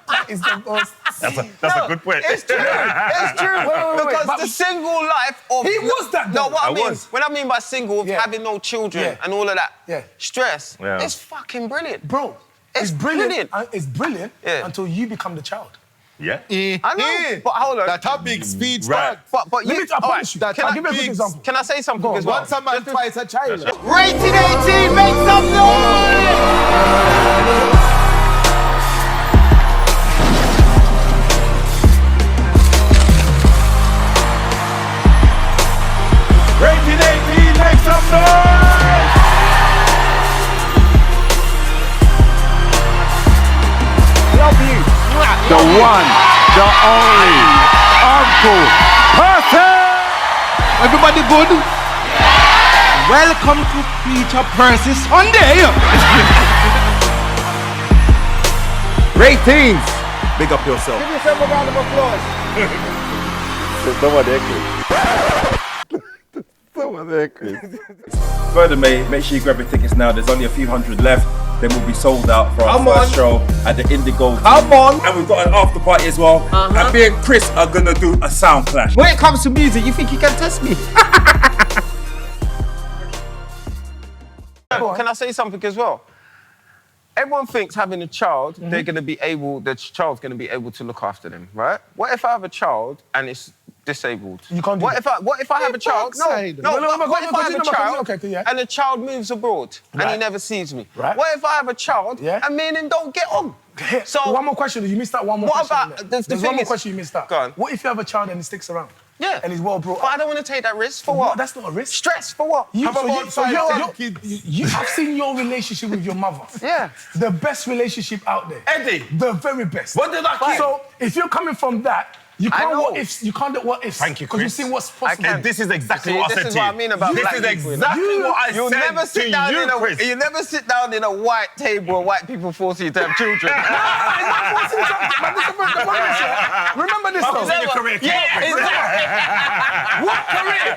that is the most... That's a good point. It's true. It's true. Wait. Because But the single life of... He was that, though. No, what I mean, was. when I mean by single, of Yeah. having no children Yeah. and all of that, Yeah. stress, Yeah. it's fucking brilliant. Bro, It's brilliant. It's brilliant Yeah. until you become the child. Yeah. I know, but hold on. That a big speed Right. start. But you... Let me I promise you. that I'll give you a big- good example. Can I say something as well? Once a man, twice a child. Rated 18, make some noise! Rated 18, make some noise! Love you. The one, the only, Uncle Percy! Everybody good? Welcome to Peter Percy Sunday! Ratings! Big up yourself. Give yourself a round of applause. Someone there, Chris. Further, mate, make sure you grab your tickets now. There's only a few hundred left. Then we'll be sold out for our first show at the Indigo. Come on! And we've got an after party as well. And me and Chris are gonna do a sound clash. When it comes to music, you think you can test me? Can I say something as well? Everyone thinks having a child, the child's going to be able to look after them, right? What if I have a child and it's disabled? You can't do what that. If I have a child? No, No, what if I have a child okay, yeah. and the child moves abroad and he Right. never sees me? Right. What if I have a child Yeah. and me and him don't get on? So one more question. You missed out one more What question. about- there. the There's thing one more is- question you missed out. Go on. What if you have a child and he sticks around? Yeah. And he's well brought But up? I don't want to take that risk for What? what? That's not a risk. Stress for what? I've seen your relationship with your mother. Yeah. The best relationship out there. Eddie. The very best. What did I keep? So if you're coming from that You I can't know. what ifs. You can't do what ifs. Thank you, Because you Chris. see what's possible. And this is exactly See, what I this said is to what you. I mean about This black is people, you know. exactly what I You'll said never sit to down you, in a Chris. you never sit down in a white table where white people force you to have children. Remember this Focus though. on your career. Yeah, exactly. What career?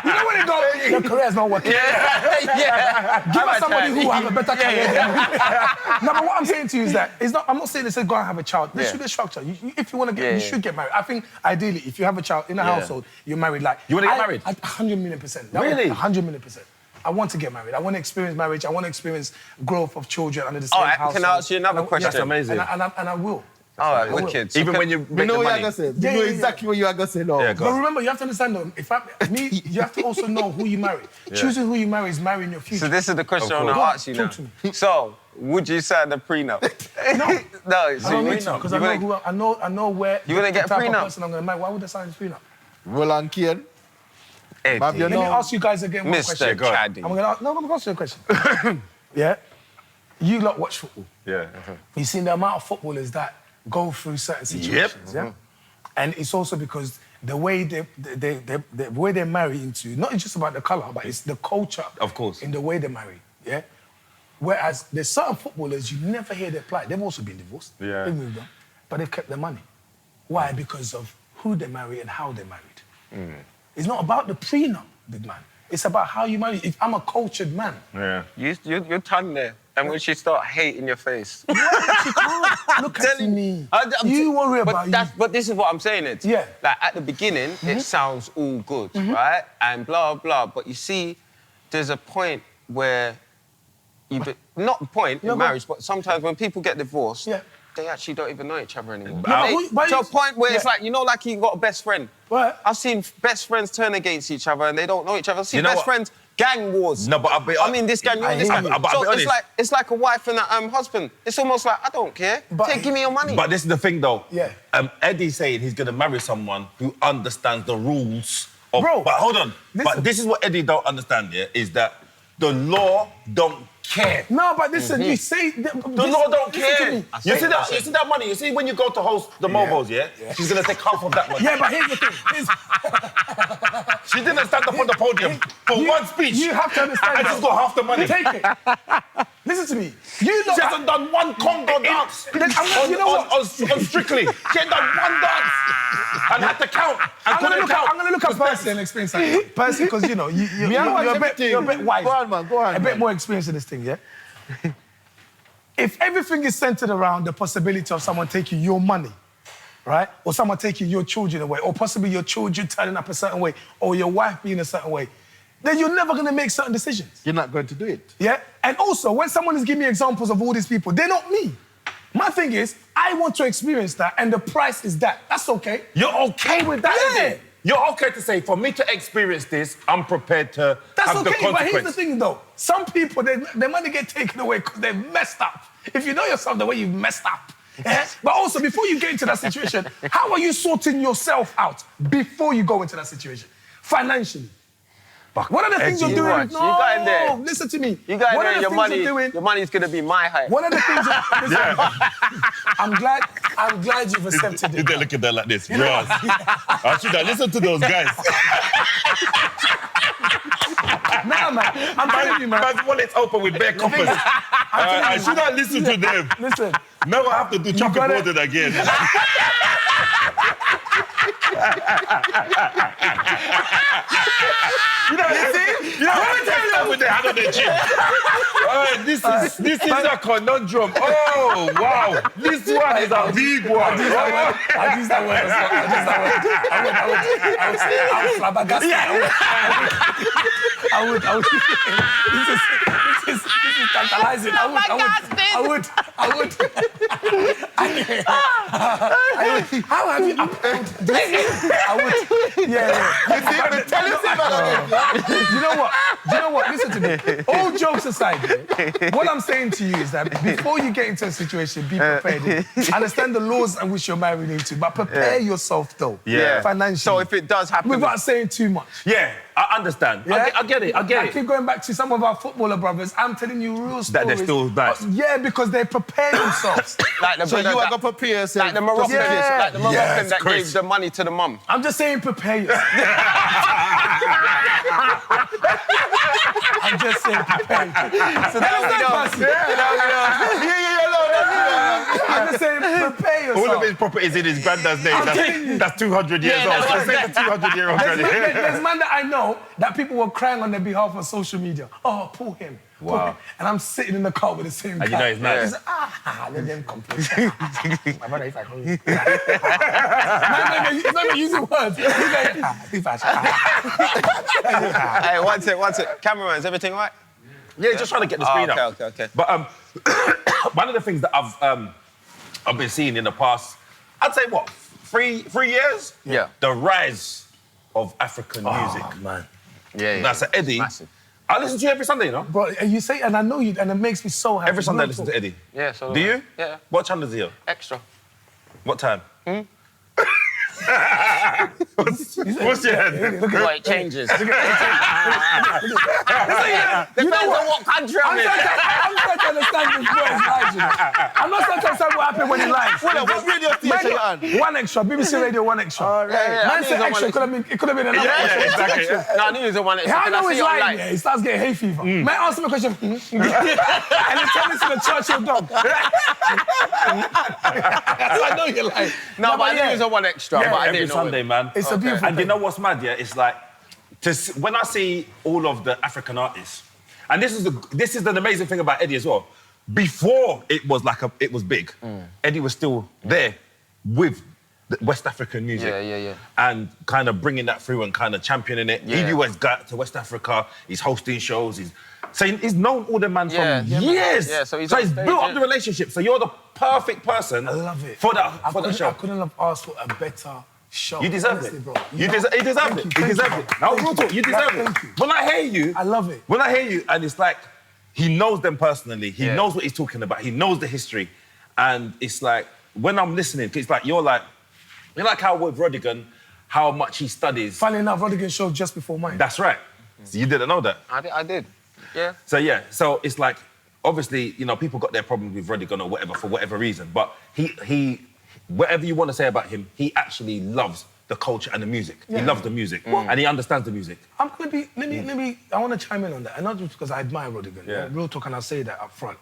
You know when it goes, your career's not working. Yeah. Give us somebody who have a better career than you. No, but what I'm saying to you is that it's not. I'm not saying they say go and have a child. There should be a structure. If you want to get, you should get married. I think ideally, if you have a child in a household, you're married. Like you want to get married? 100 million%. Really? 100 million%. I want to get married. I want to experience marriage. I want to experience growth of children under the same All right, household. can I ask you another question? That's amazing. And I will. All right, I will. wicked. Even when you You make know the what money. you're gonna say. Yeah, You know yeah, exactly what you're gonna say. No. Yeah, go But on. remember, you have to understand though, you have to also know who you marry. Choosing who you marry is marrying your future. So this is the question I Of want to course. ask you Talk now. to me. So, would you sign a prenup? No. No. So I don't you need to, because I you know wouldn't- I know where You wouldn't the get type prenup? of person I'm going to marry. Why would I sign a prenup? Roland Kane. Eddie. Bob, you Let me know- ask you guys again one question. Mr. Kadi. I'm going to ask you a question. Yeah? You lot watch football. Yeah. You've seen the amount of footballers that go through certain situations, yeah? And it's also because the way the way they marry into, not just about the colour, but it's the culture. Of course. In the way they marry, yeah? Whereas there's certain footballers you never hear their plight. They've also been divorced. Yeah. They've moved on. But they've kept their money. Why? Because of who they marry and how they married. It's not about the prenup, big man. It's about how you marry. If I'm a cultured man, Yeah. Your tongue there. And when she start hating your face. she can't look at me. You worry about you. But this is what I'm saying, Ed. Yeah. Like, at the beginning, it sounds all good, right? And blah, blah. But you see, there's a point where not a point in marriage, but sometimes when people get divorced, they actually don't even know each other anymore. To a point where it's like, you know, like you got a best friend. Right. I've seen best friends turn against each other and they don't know each other. I've seen You know best what? friends, gang wars. No, but I'll be I mean, this gang, you're this gang. But I'll So be honest. it's like a wife and a husband. It's almost like, I don't care. Give me your money. But this is the thing, though. Yeah. Eddie's saying he's going to marry someone who understands the rules of... Bro, But hold on. listen. But this is what Eddie don't understand, yeah, is that the law don't care. No, but listen, you say... The law don't care. Me. You see that money? You see when you go to host the Mobos, yeah? She's going to take half of that money. Yeah, but here's the thing. She didn't stand up on the podium for one speech. You have to understand. And she's got half the money. Take it. Listen to me. You She hasn't done one Congo dance on Strictly. She ain't done one dance. And had to count. I'm going to look at Percy and explain something. Percy, because, you know, you're a bit wise. Go on, man. Go on. A bit more experience in this thing, yeah? If everything is centered around the possibility of someone taking your money, right? Or someone taking your children away, or possibly your children turning up a certain way, or your wife being a certain way, then you're never going to make certain decisions. You're not going to do it. Yeah? And also, when someone is giving me examples of all these people, they're not me. My thing is, I want to experience that, and the price is that. That's okay. You're okay with that, Yeah. is it? You're okay to say, for me to experience this, I'm prepared to That's have the okay, but consequence. here's the thing, though. Some people, their money get taken away because they've messed up. If you know yourself the way you've messed up. Yeah? But also, before you get into that situation, how are you sorting yourself out before you go into that situation? Financially. What are the things you're doing? You got in there. Listen to me. You got What in are there, the things you're doing? your money's going to be my height. One of the things I'm glad you've accepted it. They look at that like this. Bros. I should have listened to those guys. Nah, man. I'm telling you, man. Man's wallet's open with bare coppers. I should have listened to them. Listen. Now I have to do chocolate gotta- boarding again. You know what I'm saying? With the hand on the chin. This is a conundrum. Oh, wow. This one is a big one. I use that word as well. I was flabbergasted. I would. This is tantalizing. I would. How have you? I would. You know what? Listen to me. All jokes aside, what I'm saying to you is that before you get into a situation, be prepared. Understand the laws in which you're married into, but prepare yourself though. Yeah. Financially. So if it does happen... Without saying too much. Yeah. I understand. Yeah? I get it. I keep going back to some of our footballer brothers. I'm telling you real stories. That they're still nice. Yeah, because they prepare themselves. Like the So you are going to prepare yourself. Like the Moroccan, like the Moroccan that Chris. gave the money to the mum. I'm just saying prepare yourself. I'm just saying prepare yourself. So that I'm just saying prepare yourself. All of his properties in his granddad's name. That's 200 years old. Just say the 200-year-old granddad. There's man that I know that people were crying on their behalf on social media. Oh, pull him. Pull Wow. him. And I'm sitting in the car with the same guy. And you know he's nice. He's like, let them complain. My brother, he's like, he's not even using words. He's like, Hey, what's it? Cameraman, is everything right? Yeah, just trying to get the screen up. Okay. But one of the things that I've been seeing in the past, I'd say what, three years? Yeah. The rise of African music. oh, man. Yeah. That's Eddie. Massive. I listen to you every Sunday, you know? Bro, and you say, and I know you, and it makes me so happy. Every Sunday I listen to Eddie. Yeah, so Do you? Yeah. What channel is he on? Extra. What time? What's your head? Well, it changes. Depends You know on what? what country I'm in. I'm trying to understand this boy's lies, you know. I'm not trying to understand what happened when he lies. What radio station you on? One extra, BBC Radio 1 extra. Yeah, Man said extra, it could have been another Yeah, exactly. No, I knew he was the one that I know see he's it lying online. there. He starts getting hay fever. Man, ask him a question. And he turns into the Churchill dog. I know you're lying. No, but I knew he was a one extra, but I Every didn't know Sunday, him. man. It's a beautiful And you thing. know what's mad, yeah? It's like, when I see all of the African artists, and this is an amazing thing about Eddie as well. Before it was it was big, Eddie was still there with the West African music. Yeah. And kind of bringing that through and kind of championing it. Yeah. He always got to West Africa, he's hosting shows, he's known all the man Yeah. from Yeah, man. years. Yeah, so he's on stage, built up yeah. the relationship. So you're the perfect person I love it. for that I show. couldn't have asked for a better show. You deserve Honestly, it. bro. He deserved it. Thank He you, deserved thank it. you. Now, Thank real talk, you deserve it. Thank you. When I hear you, I love it. When I hear you, and it's like, he knows them personally. He Yeah. knows what he's talking about. He knows the history. And it's like, when I'm listening, it's like, you're like how with Rodigan, how much he studies. Funny enough, Rodigan showed just before mine. That's right. So you didn't know that. I did. Yeah. So it's like, obviously, you know, people got their problems with Rodigan or whatever, for whatever reason. But he whatever you want to say about him, he actually loves the culture and the music. Yeah. He loves the music. And he understands the music. I'm gonna be. Let me. I want to chime in on that, and not just because I admire Rodigan. Yeah. Real talk, and I'll say that up front.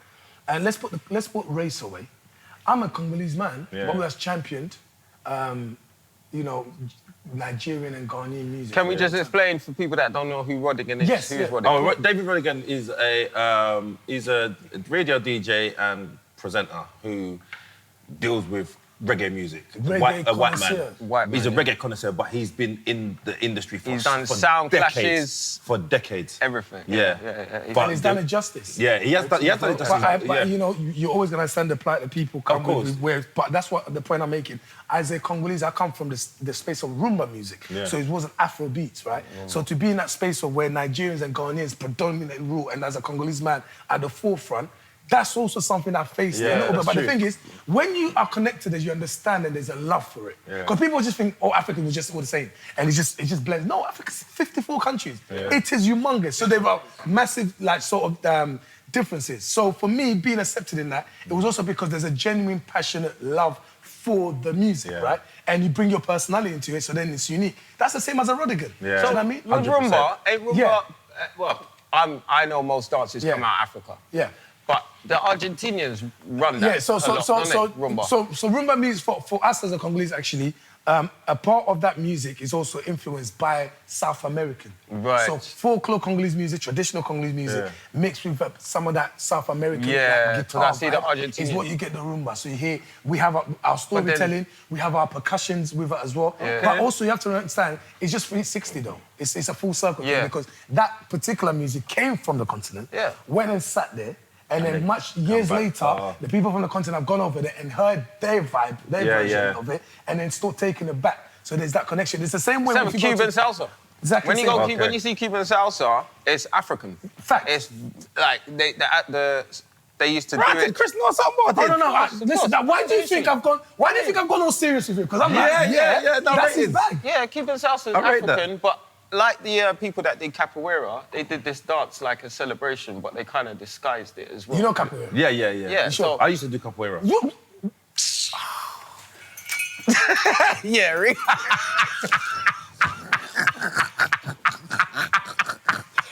And let's put race away. I'm a Congolese man who has championed, you know, Nigerian and Ghanaian music. Can we just explain for people that don't know who Rodigan is? Yes, Who's yeah. Rodigan? David Rodigan is a radio DJ and presenter who deals with reggae music. Reggae a white connoisseur. man. White man, He's a yeah. reggae connoisseur, but he's been in the industry for He's done for sound decades. clashes. For decades. Everything. Yeah. And But he's done it justice. Yeah, he has done it justice. But you know, you're always going to understand the plight that people come Of course. with. But that's what the point I'm making. As a Congolese, I come from the space of rumba music. Yeah. So it wasn't Afro beats, right? So to be in that space of where Nigerians and Ghanaians predominantly rule, and as a Congolese man at the forefront, that's also something I faced Yeah, a little bit. that's But true. the thing is, when you are connected, as you understand, and there's a love for it. Yeah. Because people just think, oh, Africa was just all the same, and it just blends. No, Africa's 54 countries. Yeah. It is humongous. So there are massive, like, sort of differences. So for me, being accepted in that, it was also because there's a genuine, passionate love for the music, Yeah. right? And you bring your personality into it, so then it's unique. That's the same as a Rodigan. Yeah. So, what I mean? With 100%. rumba, rumba, Yeah. well, I know most dances Yeah. come out of Africa. Yeah. But the Argentinians run that Yeah, so a lot, don't they? Rumba. So rumba music for us as a Congolese, actually, a part of that music is also influenced by South American. Right. So folklore Congolese music, traditional Congolese music, mixed with some of that South American Yeah, like, 'cause guitar I see the vibe Argentinian. is what you get the rumba. So you hear, we have our storytelling, we have our percussions with it as well. Yeah. But also you have to understand, it's just 360 though. It's a full circle Yeah. thing because that particular music came from the continent, Yeah. went and sat there, and then much years back. later, the people from the continent have gone over there and heard their vibe, their version yeah. of it, and then start taking it back. So there's that connection. It's the same way Same if with you go Cuban to- salsa. Exactly. When you same. go, when you see Cuban salsa, it's African. Fact. It's like they used to do Right, it. Chris knows something Oh, no. Of Listen, course. why do you think I've gone? Why do you think I've gone all serious with it? Because I'm Yeah, like, yeah, no, that's his rated. bag. Yeah, Cuban salsa is I rate that. African, but like the people that did capoeira, they did this dance like a celebration, but they kind of disguised it as well. You know capoeira? Yeah. Yeah, So I used to do capoeira. Yeah, Rick.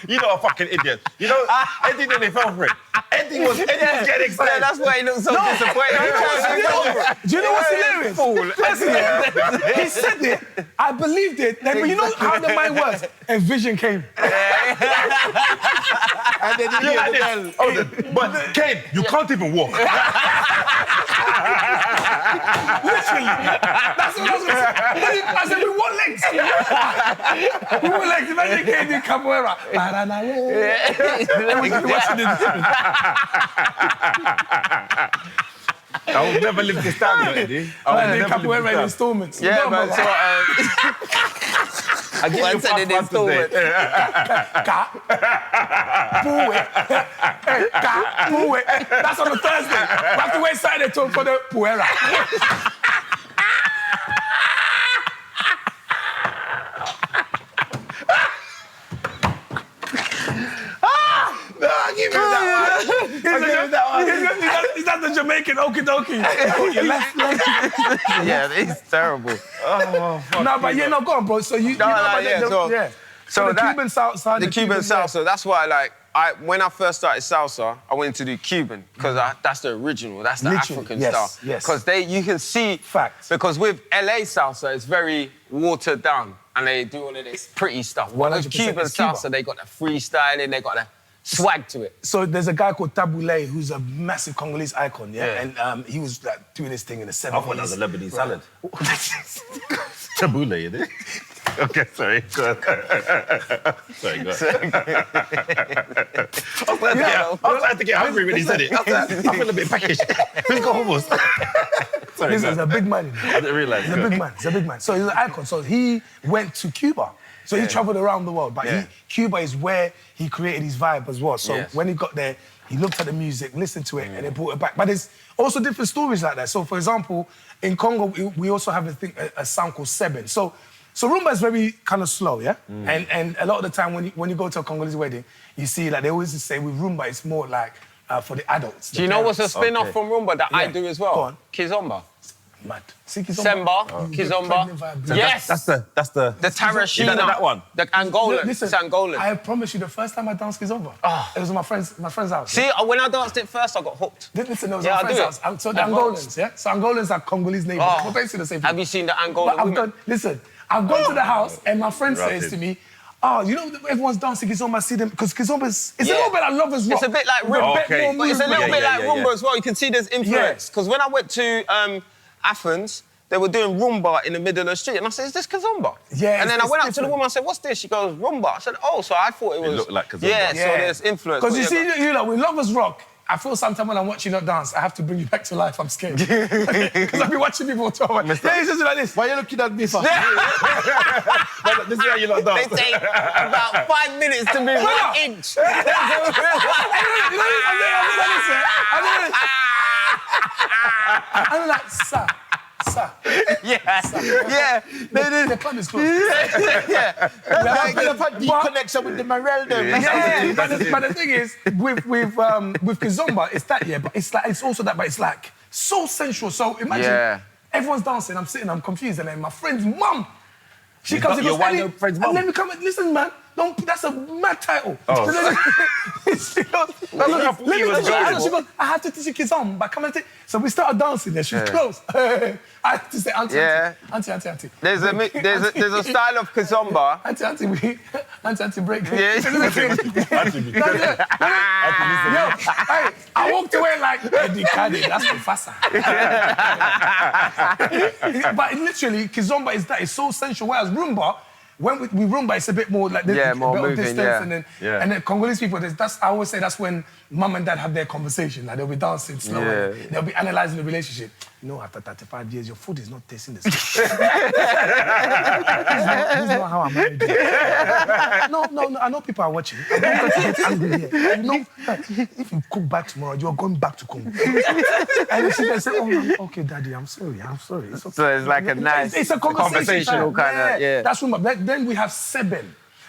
You know, a fucking idiot. You know, Eddie nearly fell for it. Eddie was getting excited. Yeah, that's why he looked so disappointed. Do you know what's hilarious? Fool. Listen, he said it, I believed it, then, but you know how the mind works? A vision came. And then you hear the bell. But Kane, you can't even walk. Literally. That's what I was going to say. I said, we want legs. We want legs. Imagine Kane doing capoeira. And we could be watching it. I will never live this down, Eddie. I will They never capoeira live in this installments. Yeah, No, man. So, I give you Once I did $5 today. That's on a Thursday. We have to wait Saturday for the puera. Give me that one. Give me that one. Is that the Jamaican okie dokie? Your left leg. yeah, it's terrible. No, but yeah, no, go on, bro. So you know about yeah, So the that- Cuban salsa. The Cuban salsa, that's why, like, when I first started salsa, I wanted to do Cuban, because that's the original, that's the Literally, African yes, style. yes. Because you can see... Facts. Because with LA salsa, it's very watered down, and they do all of this pretty stuff. But with 100% Cuban it's Cuba. salsa, they got the freestyling, they got the swag to it. So there's a guy called Tabbouleh who's a massive Congolese icon, yeah? Yeah. And he was like, doing this thing in the 70s. I thought that was a Lebanese salad. Tabbouleh, you did? Okay, sorry. Go on. Sorry, go on. I was trying to get hungry when he said it. I feel a bit peckish. Who's got hummus? Sorry, He's go on. a big man. I didn't realise. He's a big man. He's a big man. So he's an icon. So he went to Cuba. So he traveled around the world. But Cuba is where he created his vibe as well. So when he got there, he looked at the music, listened to it, and then brought it back. But there's also different stories like that. So, for example, in Congo, we also have a sound called Seben. So rumba is very kind of slow, yeah? And a lot of the time when you go to a Congolese wedding, you see, like, they always say with rumba, it's more like for the adults. Do you know what's a spin-off from rumba that I do as well? Go on. Kizomba. Mad. Semba, Kizomba. Yes. That's the The Tarashina. Is that one? The Angolan. Listen, It's Angolan. I promise you, the first time I danced Kizomba, it was at my friend's house. See, when I danced it first, I got hooked. Listen, it was Yeah, my I'll do friend's it. house. So the Angolans, yeah? So Angolans are Congolese neighbors. Oh. We're basically the same Have people. you seen the But Angolan I've women? I've gone to the house and my friend Routed. says to me, oh, you know everyone's dancing Kizomba, see them, because Kizomba is, it's a little bit like Lovers Rock. It's a bit like With a rumba. bit more But it's a little movement. bit like rumba as well. You can see there's influence. Because when I went to Athens, they were doing rumba in the middle of the street. And I said, is this Kizomba? Yeah, and then I it's went up to the different. woman, I said, what's this? She goes, rumba. I said, oh, so I thought it was... looked like Kizomba. Yeah, so there's influence. Because you But see, you know, with Lovers Rock, I feel sometimes when I'm watching you dance, I have to bring you back to life. I'm scared. Because I've been watching people talk. Yeah, it's just like this. Why are you looking at me for? This is how you lot They dance. take about 5 minutes to move 1 inch. I'm like, sir. Yeah. The club is closed. Yeah. That's like a deep connection with the Morel, though. Yeah, but the thing is, with Kizomba, it's that, yeah, but it's also that, but it's like so sensual. So imagine everyone's dancing, I'm sitting, I'm confused, and then my friend's mum, she comes and your goes, white "Eddie," friend's and mum? let me come and listen, man. That's a mad title. Oh. She goes, That's what I thought you was going she for. goes, I have to teach you Kizomba, come and take. So we started dancing there. She was close. I had to say, auntie. There's a style of Kizomba. Auntie, break. Yeah. Yo, hey, I walked away like Eddie Kadi. That's Mufasa. But literally, Kizomba is that. It's so sensual. Whereas rumba, when we rumba, it's a bit more like Yeah, more a bit of moving, distance, yeah. and then Congolese people. I always say that's when mum and dad have their conversation. Like they'll be dancing slow, and they'll be analysing the relationship. You know, after 35 years, your food is not tasting the same. This is not how I'm married. No. I know people are watching. I'm not going to get angry here. I know if you cook back tomorrow, you're going back to Congo. And she can say, oh, okay, Daddy, I'm sorry. It's okay. So it's like a nice It's a conversational kind of, yeah. That's rumba. Then we have Seben.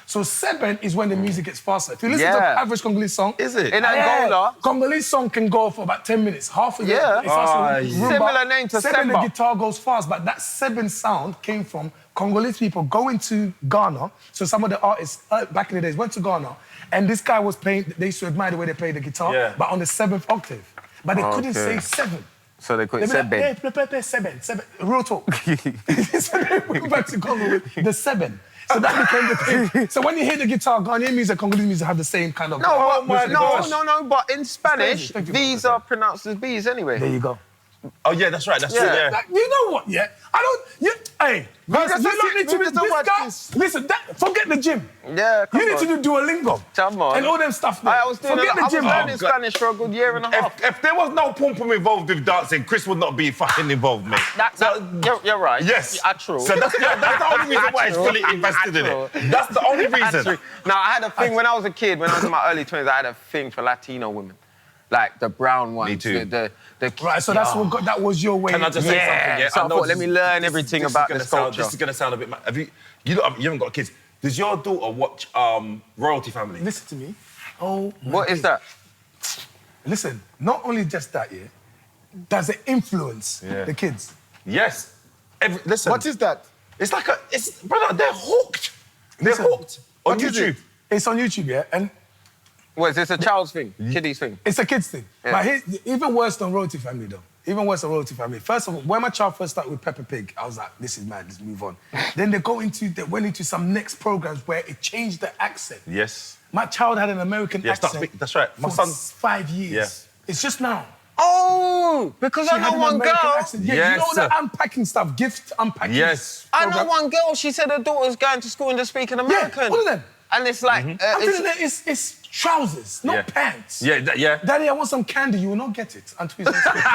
So 7 is when the music gets faster. If you listen to Yeah. an average Congolese song... Is it? In Angola. Congolese song can go for about 10 minutes, half of it. Yeah. It's also rumba. Similar name to 7, the Semba. guitar goes fast, but that 7 sound came from Congolese people going to Ghana. So some of the artists back in the days went to Ghana, and this guy was playing, they used to admire the way they played the guitar, but on the 7th octave. But they couldn't say 7. So they couldn't They say be Ben. like, hey, 7, real talk. So they went back to Congo with the 7. So that became the thing. So when you hear the guitar, Ghanaian music, Congolese music have the same kind of... No, but in Spanish, Thank you. V's are pronounced as B's anyway. There you go. Oh, yeah, that's right. That's true, yeah. Like, you know what, yeah? I don't... Hey, guys, you don't need to do this guy. Listen, forget the gym. Yeah, You need to do Duolingo. Come on. And all them stuff there. I was learning Spanish for a good year and a half. If there was no pom pom involved with dancing, Chris would not be fucking involved, mate. You're right. Yes. True. So that's the only reason why he's fully invested in it. That's the only reason. Now, I had a thing when I was a kid, when I was in my early 20s, I had a thing for Latino women. Like the brown ones. Me too. Right, so that was your way. Can I just say something? Yeah. So I thought, let me learn everything about this culture. This is going to sound a bit... You haven't got kids. Does your daughter watch Royalty Family? Listen to me. Oh, What is that? Listen, not only just that, yeah, does it influence the kids? Yes. Listen. What is that? It's like brother, they're hooked. They're hooked on YouTube. It's on YouTube, yeah, and... What, is this a child's thing? Kiddies thing? It's a kid's thing. Yeah. But even worse than Royalty Family, though. Even worse than Royalty Family. First of all, when my child first started with Peppa Pig, I was like, this is mad, let's move on. Then they went into some next programs where it changed the accent. Yes. My child had an American accent. That's right. My for son... 5 years. Yeah. It's just now. Oh, because I know one girl. Yeah, you know the unpacking stuff, gift unpacking. Yes. I know one girl, she said her daughter's going to school and they're speaking American. Yeah, all of them. And it's like... I'm telling you, it's trousers, not pants. Yeah, yeah. Daddy, I want some candy. You will not get it until he's in school. Yeah,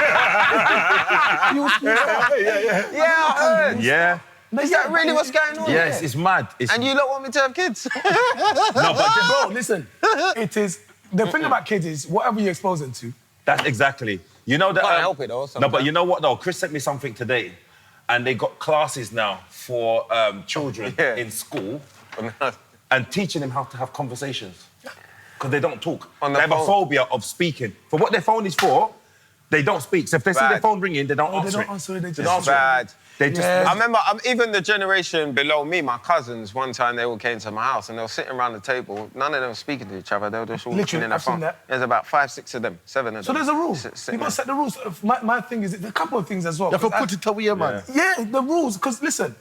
I heard. Yeah. Is that really what's going on? Yes, it's mad. And you don't want me to have kids? No, but bro, listen. It is... The thing about kids is whatever you expose them to... That's exactly. You know that... Can't help it, though, No, sometimes. but you know what, though? Chris sent me something today, and they got classes now for children in school and teaching them how to have conversations. Because they don't talk. They have a phobia of speaking. For what their phone is for, they don't speak. So if they see their phone ringing, they don't answer it. They don't answer it. They just... It's bad. They just... I remember even the generation below me, my cousins, one time they all came to my house and they were sitting around the table. None of them were speaking to each other. They were just all looking in their I've seen phone. that. There's about 5, 6 of them, 7 of them. So there's a rule. Sitting You've got to set the rules. My thing is, a couple of things as well. You have to put it away, man. Yeah, the rules. Because listen,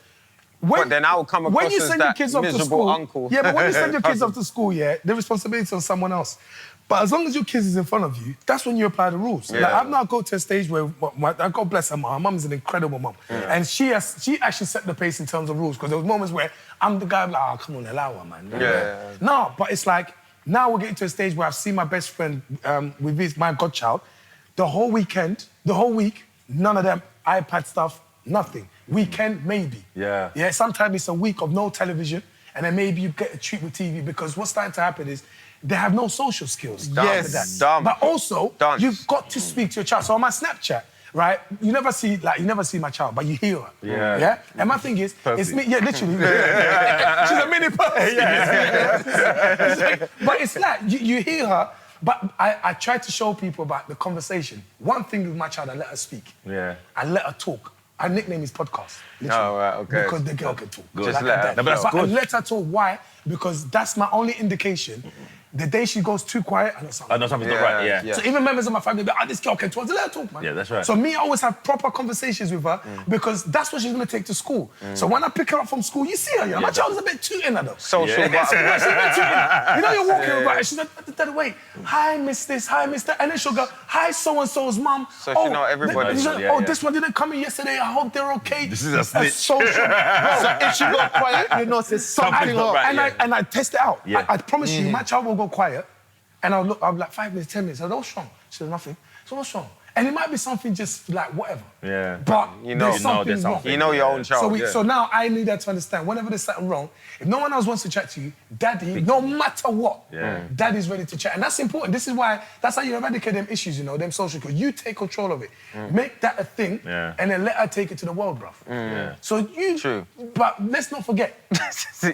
But then I will come across when you as send your that kids off to miserable school, uncle. Yeah, but when you send your kids off to school, yeah, the responsibility is on someone else. But as long as your kids is in front of you, that's when you apply the rules. Yeah. Like, I've now got to a stage where, God bless her mum, her mum is an incredible mum. Yeah. And she actually set the pace in terms of rules, because there was moments where I'm the guy, like, oh, come on, allow her, man. Yeah. No, but it's like, now we're getting to a stage where I've seen my best friend with my godchild, the whole week, none of them iPad stuff, nothing. Weekend, maybe. Yeah. Yeah, sometimes it's a week of no television, and then maybe you get a treat with TV, because what's starting to happen is they have no social skills. Yes. That. But also, Dance. you've got to speak to your child. So on my Snapchat, right, you never see my child, but you hear her. Yeah. Yeah? And my thing is, it's me, literally. She's a mini person. But it's like, you hear her, but I try to show people about the conversation. One thing with my child, I let her speak. Yeah. I let her talk. Her nickname is Podcast. Literally. Oh, right, okay. Because the girl can talk. Just let her. that. No, but that's I good. let her talk. Why? Because that's my only indication. The day she goes too quiet, I know something. I know something's not right, yeah. So even members of my family be like, this girl can talk. Let her talk, man. Yeah, that's right. So me, I always have proper conversations with her because that's what she's going to take to school. So when I pick her up from school, you see her, you know, my child is a bit too in her, though. Social She's a bit too in her. You know, you're walking with her, and she's like, wait, hi, miss this, hi, miss that. And then she'll go, hi, so-and-so's mum. So she know everybody. This one didn't come in yesterday. I hope they're okay. This is a snitch. Social. So if she go quiet, you know there's something not up. right. And I test it out. Yeah. I promise you, my child will go quiet, and I'll be like 5 minutes, 10 minutes. I said, what's wrong? She said, nothing. So what's wrong? And it might be something just like whatever. Yeah. But You know, there's something there's wrong. something. You know your own child. So now I need her to understand, whenever there's something wrong, if no one else wants to chat to you, daddy, no matter what, daddy's ready to chat. And that's important. This is why, that's how you eradicate them issues, you know, them social cues. You take control of it. Make that a thing, and then let her take it to the world, bruv. So you... True. But let's not forget,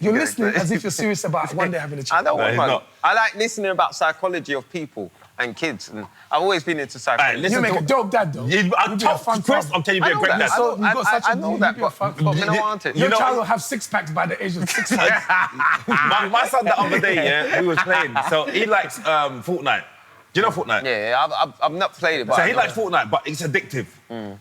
you're listening as if you're serious about one day having a I child. know, he's man. not. I like listening about psychology of people and kids. And I've always been into psychology. You make a dope dad, though. I'm You'd be a fun Chris, father. I'm telling you, you'd be a great dad. So you've got such a... I know you'd that, be a fun father. but I want it. Your You know- child will have six-packs by the age of 6 months. my son the other day, yeah, we was playing. So he likes Fortnite. Do you know Fortnite? Yeah, I've not played it, but So I he know likes it. Fortnite, but it's addictive.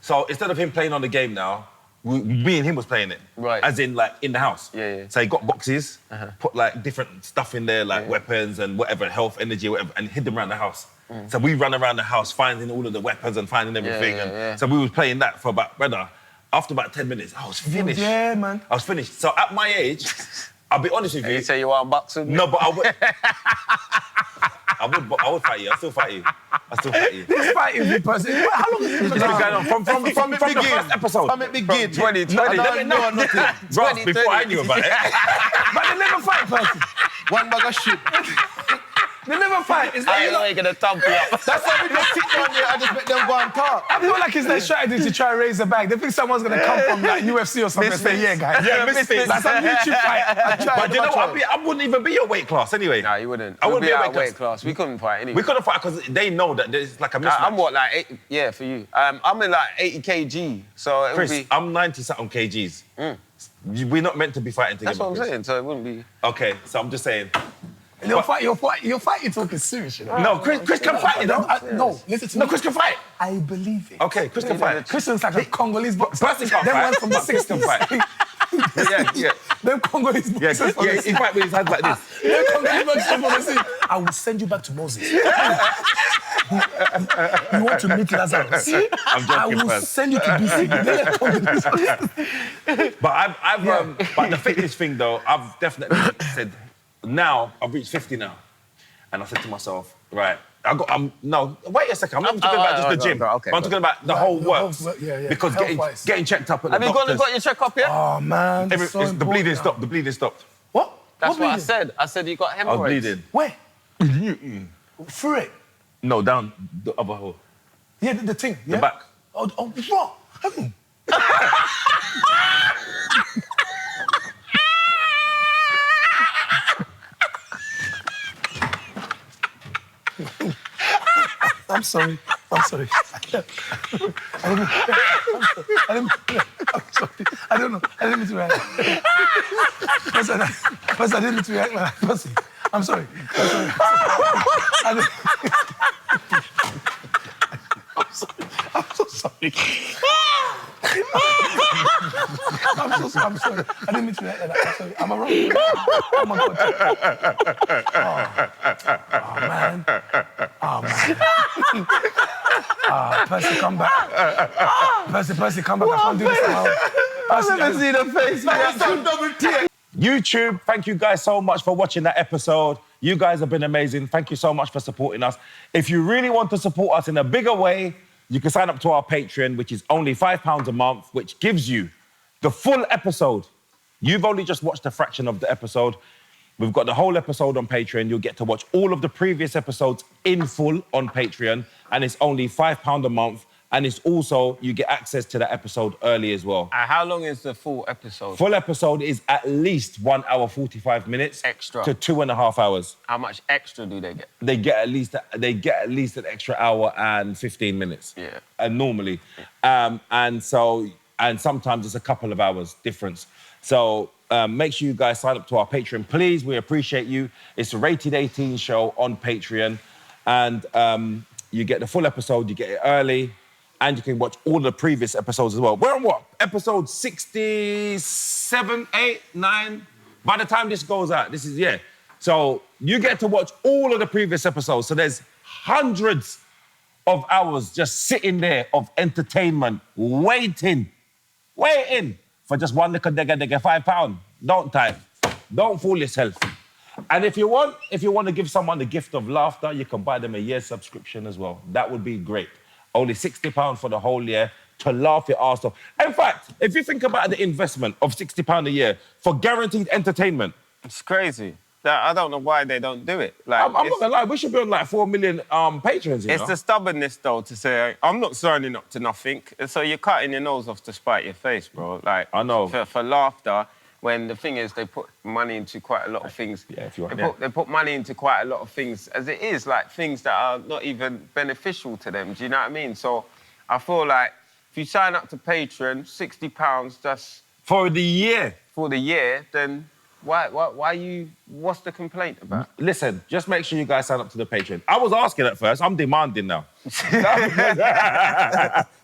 So instead of him playing on the game now, me and him was playing it. Right. As in, like, in the house. Yeah. So he got boxes, put, like, different stuff in there, like weapons and whatever, health, energy, whatever, and hid them around the house. So we run around the house finding all of the weapons and finding everything. And so we was playing that for about, brother, after about 10 minutes, I was finished. Yeah, man. I was finished. So at my age, I'll be honest with you. You say you want boxing? No, but I would... I would fight you. I still fight you. This fight is in person. How long has this It's been been going going on from the first episode. From it begin. 2020. I don't know nothing. Ross, before I knew about it. But they never fight, person. One bag of shit. They never fight. It's I like, ain't really gonna thump you up. That's why we just sit down there and just make them go and talk. I feel like it's their strategy to try and raise the bag. They think someone's going to come from like UFC or something and say, yeah, guys. Yeah, misfits. Like some YouTube fight. But you know what? I wouldn't even be your weight class anyway. Nah, you wouldn't. I wouldn't be our a weight class. We couldn't fight anyway. We couldn't fight because they know that there's like a mismatch. I'm what, like, 8, yeah, for you. I'm in like 80 kg, so it would Chris, be... I'm 90-something kgs. We're not meant to be fighting together. That's what I'm Chris. saying, so it wouldn't be... Okay, so I'm just saying. Your fight, you're talking serious, you know? No, Chris can fight, you know? No, listen to me. No, Chris can fight. I believe it. Okay, Chris can fight. Christian's like a Congolese boxer. Percy can't Them fight. ones from the But Chris can 60s. Yeah. Them Congolese Yeah, boxers from yeah, the he fight with his hands like this. Them Congolese boxers from the 60s. I will send you back to Moses. You want to meet Lazarus? I'm joking, I will first. send you to BC. But but the fitness thing though, I've definitely said, now, I've reached 50 now. And I said to myself, right, no, wait a second, I'm not talking about just the gym. okay, I'm talking about the whole works. Yeah. Because Health-wise. getting checked up at the Have you doctors. got your check-up yet? Oh, man. that's so the bleeding important. stopped, the bleeding stopped. What? That's what I bleeding? said. I said you got I hemorrhoids. was bleeding. Where? Through it? No, down the other hole. Yeah, the thing. Yeah? The back. Oh, what? I'm sorry. I don't know. I didn't mean to react. First, I didn't mean to react like that. Pussy. I'm sorry. I'm so sorry. I'm sorry. I didn't mean to react like that. I'm sorry. Am I wrong? Oh, my God. Oh, man. Percy, come back. Percy, come back. I can't do this now. Percy, I've never seen a face. YouTube, thank you guys so much for watching that episode. You guys have been amazing. Thank you so much for supporting us. If you really want to support us in a bigger way, you can sign up to our Patreon, which is only £5 a month, which gives you the full episode. You've only just watched a fraction of the episode. We've got the whole episode on Patreon. You'll get to watch all of the previous episodes in full on Patreon, and it's only £5 a month. And it's also, you get access to that episode early as well. How long is the full episode? Full episode is at least 1 hour, 45 minutes. Extra. To 2.5 hours. How much extra do they get? They get at least an extra hour and 15 minutes. Yeah. And normally. And sometimes it's a couple of hours difference. So make sure you guys sign up to our Patreon, please. We appreciate you. It's a rated 18 show on Patreon. And you get the full episode, you get it early, and you can watch all the previous episodes as well. We're on what? Episode 67, 8, 9? By the time this goes out, this is, yeah. So you get to watch all of the previous episodes. So there's hundreds of hours just sitting there of entertainment, waiting for just one little digga £5. Don't type. Don't fool yourself. And if you want to give someone the gift of laughter, you can buy them a year's subscription as well. That would be great. only £60 for the whole year to laugh your arse off. In fact, if you think about the investment of £60 a year for guaranteed entertainment, It's crazy. I don't know why they don't do it. Like, I'm not gonna lie, we should be on like 4 million patrons, you It's know? the stubbornness, though, to say, I'm not signing up to nothing. And so you're cutting your nose off to spite your face, bro. Like, I know. For laughter, when the thing is, they put money into quite a lot of things. Yeah, if you want, They put money into quite a lot of things, as it is, like things that are not even beneficial to them. Do you know what I mean? So I feel like if you sign up to Patreon, £60, that's... For the year. For the year, then... What's the complaint about? Listen, just make sure you guys sign up to the Patreon. I was asking at first, I'm demanding now.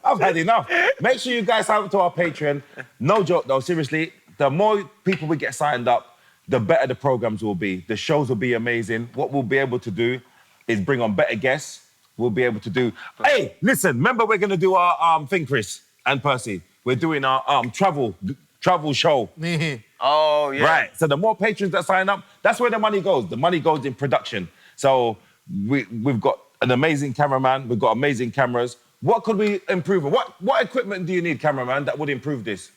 I've had enough. Make sure you guys sign up to our Patreon. No joke though, seriously, the more people we get signed up, the better the programs will be. The shows will be amazing. What we'll be able to do is bring on better guests. We'll be able to do... Hey, listen, remember we're gonna do our thing, Chris and Percy. We're doing our travel show. Oh, yeah. Right. So the more patrons that sign up, that's where the money goes. The money goes in production. So we've got an amazing cameraman. We've got amazing cameras. What could we improve? What equipment do you need, cameraman, that would improve this?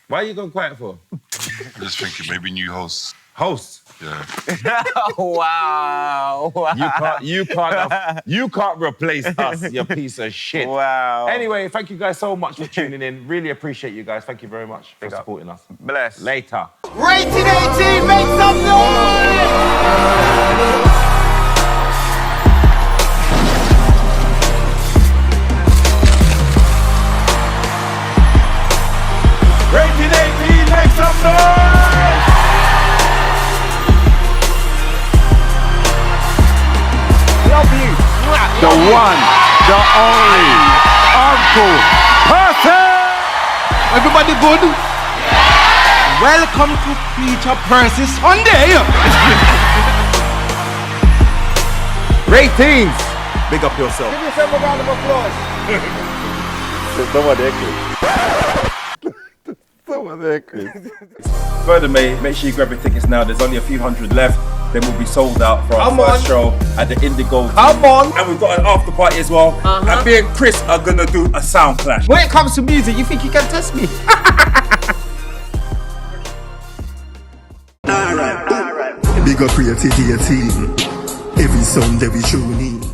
Why are you going quiet for? I'm just thinking maybe new hosts. Hosts? Yeah. Wow. You can't replace us, you piece of shit. Wow. Anyway, thank you guys so much for tuning in. Really appreciate you guys. Thank you very much for supporting us. Bless. Later. Rated 18, make some noise! Rated 18, make some noise! Love you. The one, the only, Uncle Percy. Everybody good? Welcome to Peter Percy Sunday. Ratings! Big up yourself. Give yourself a round of applause. Someone there, Chris. Someone there, Chris. Further, mate, make sure you grab your tickets now. There's only a few hundred left. Then we'll be sold out for our first show at the Indigo. Come on. And we've got an after party as well. And me and Chris are gonna do a sound clash. When it comes to music, you think you can test me? Big up Rated 18. Every Sunday we tune in.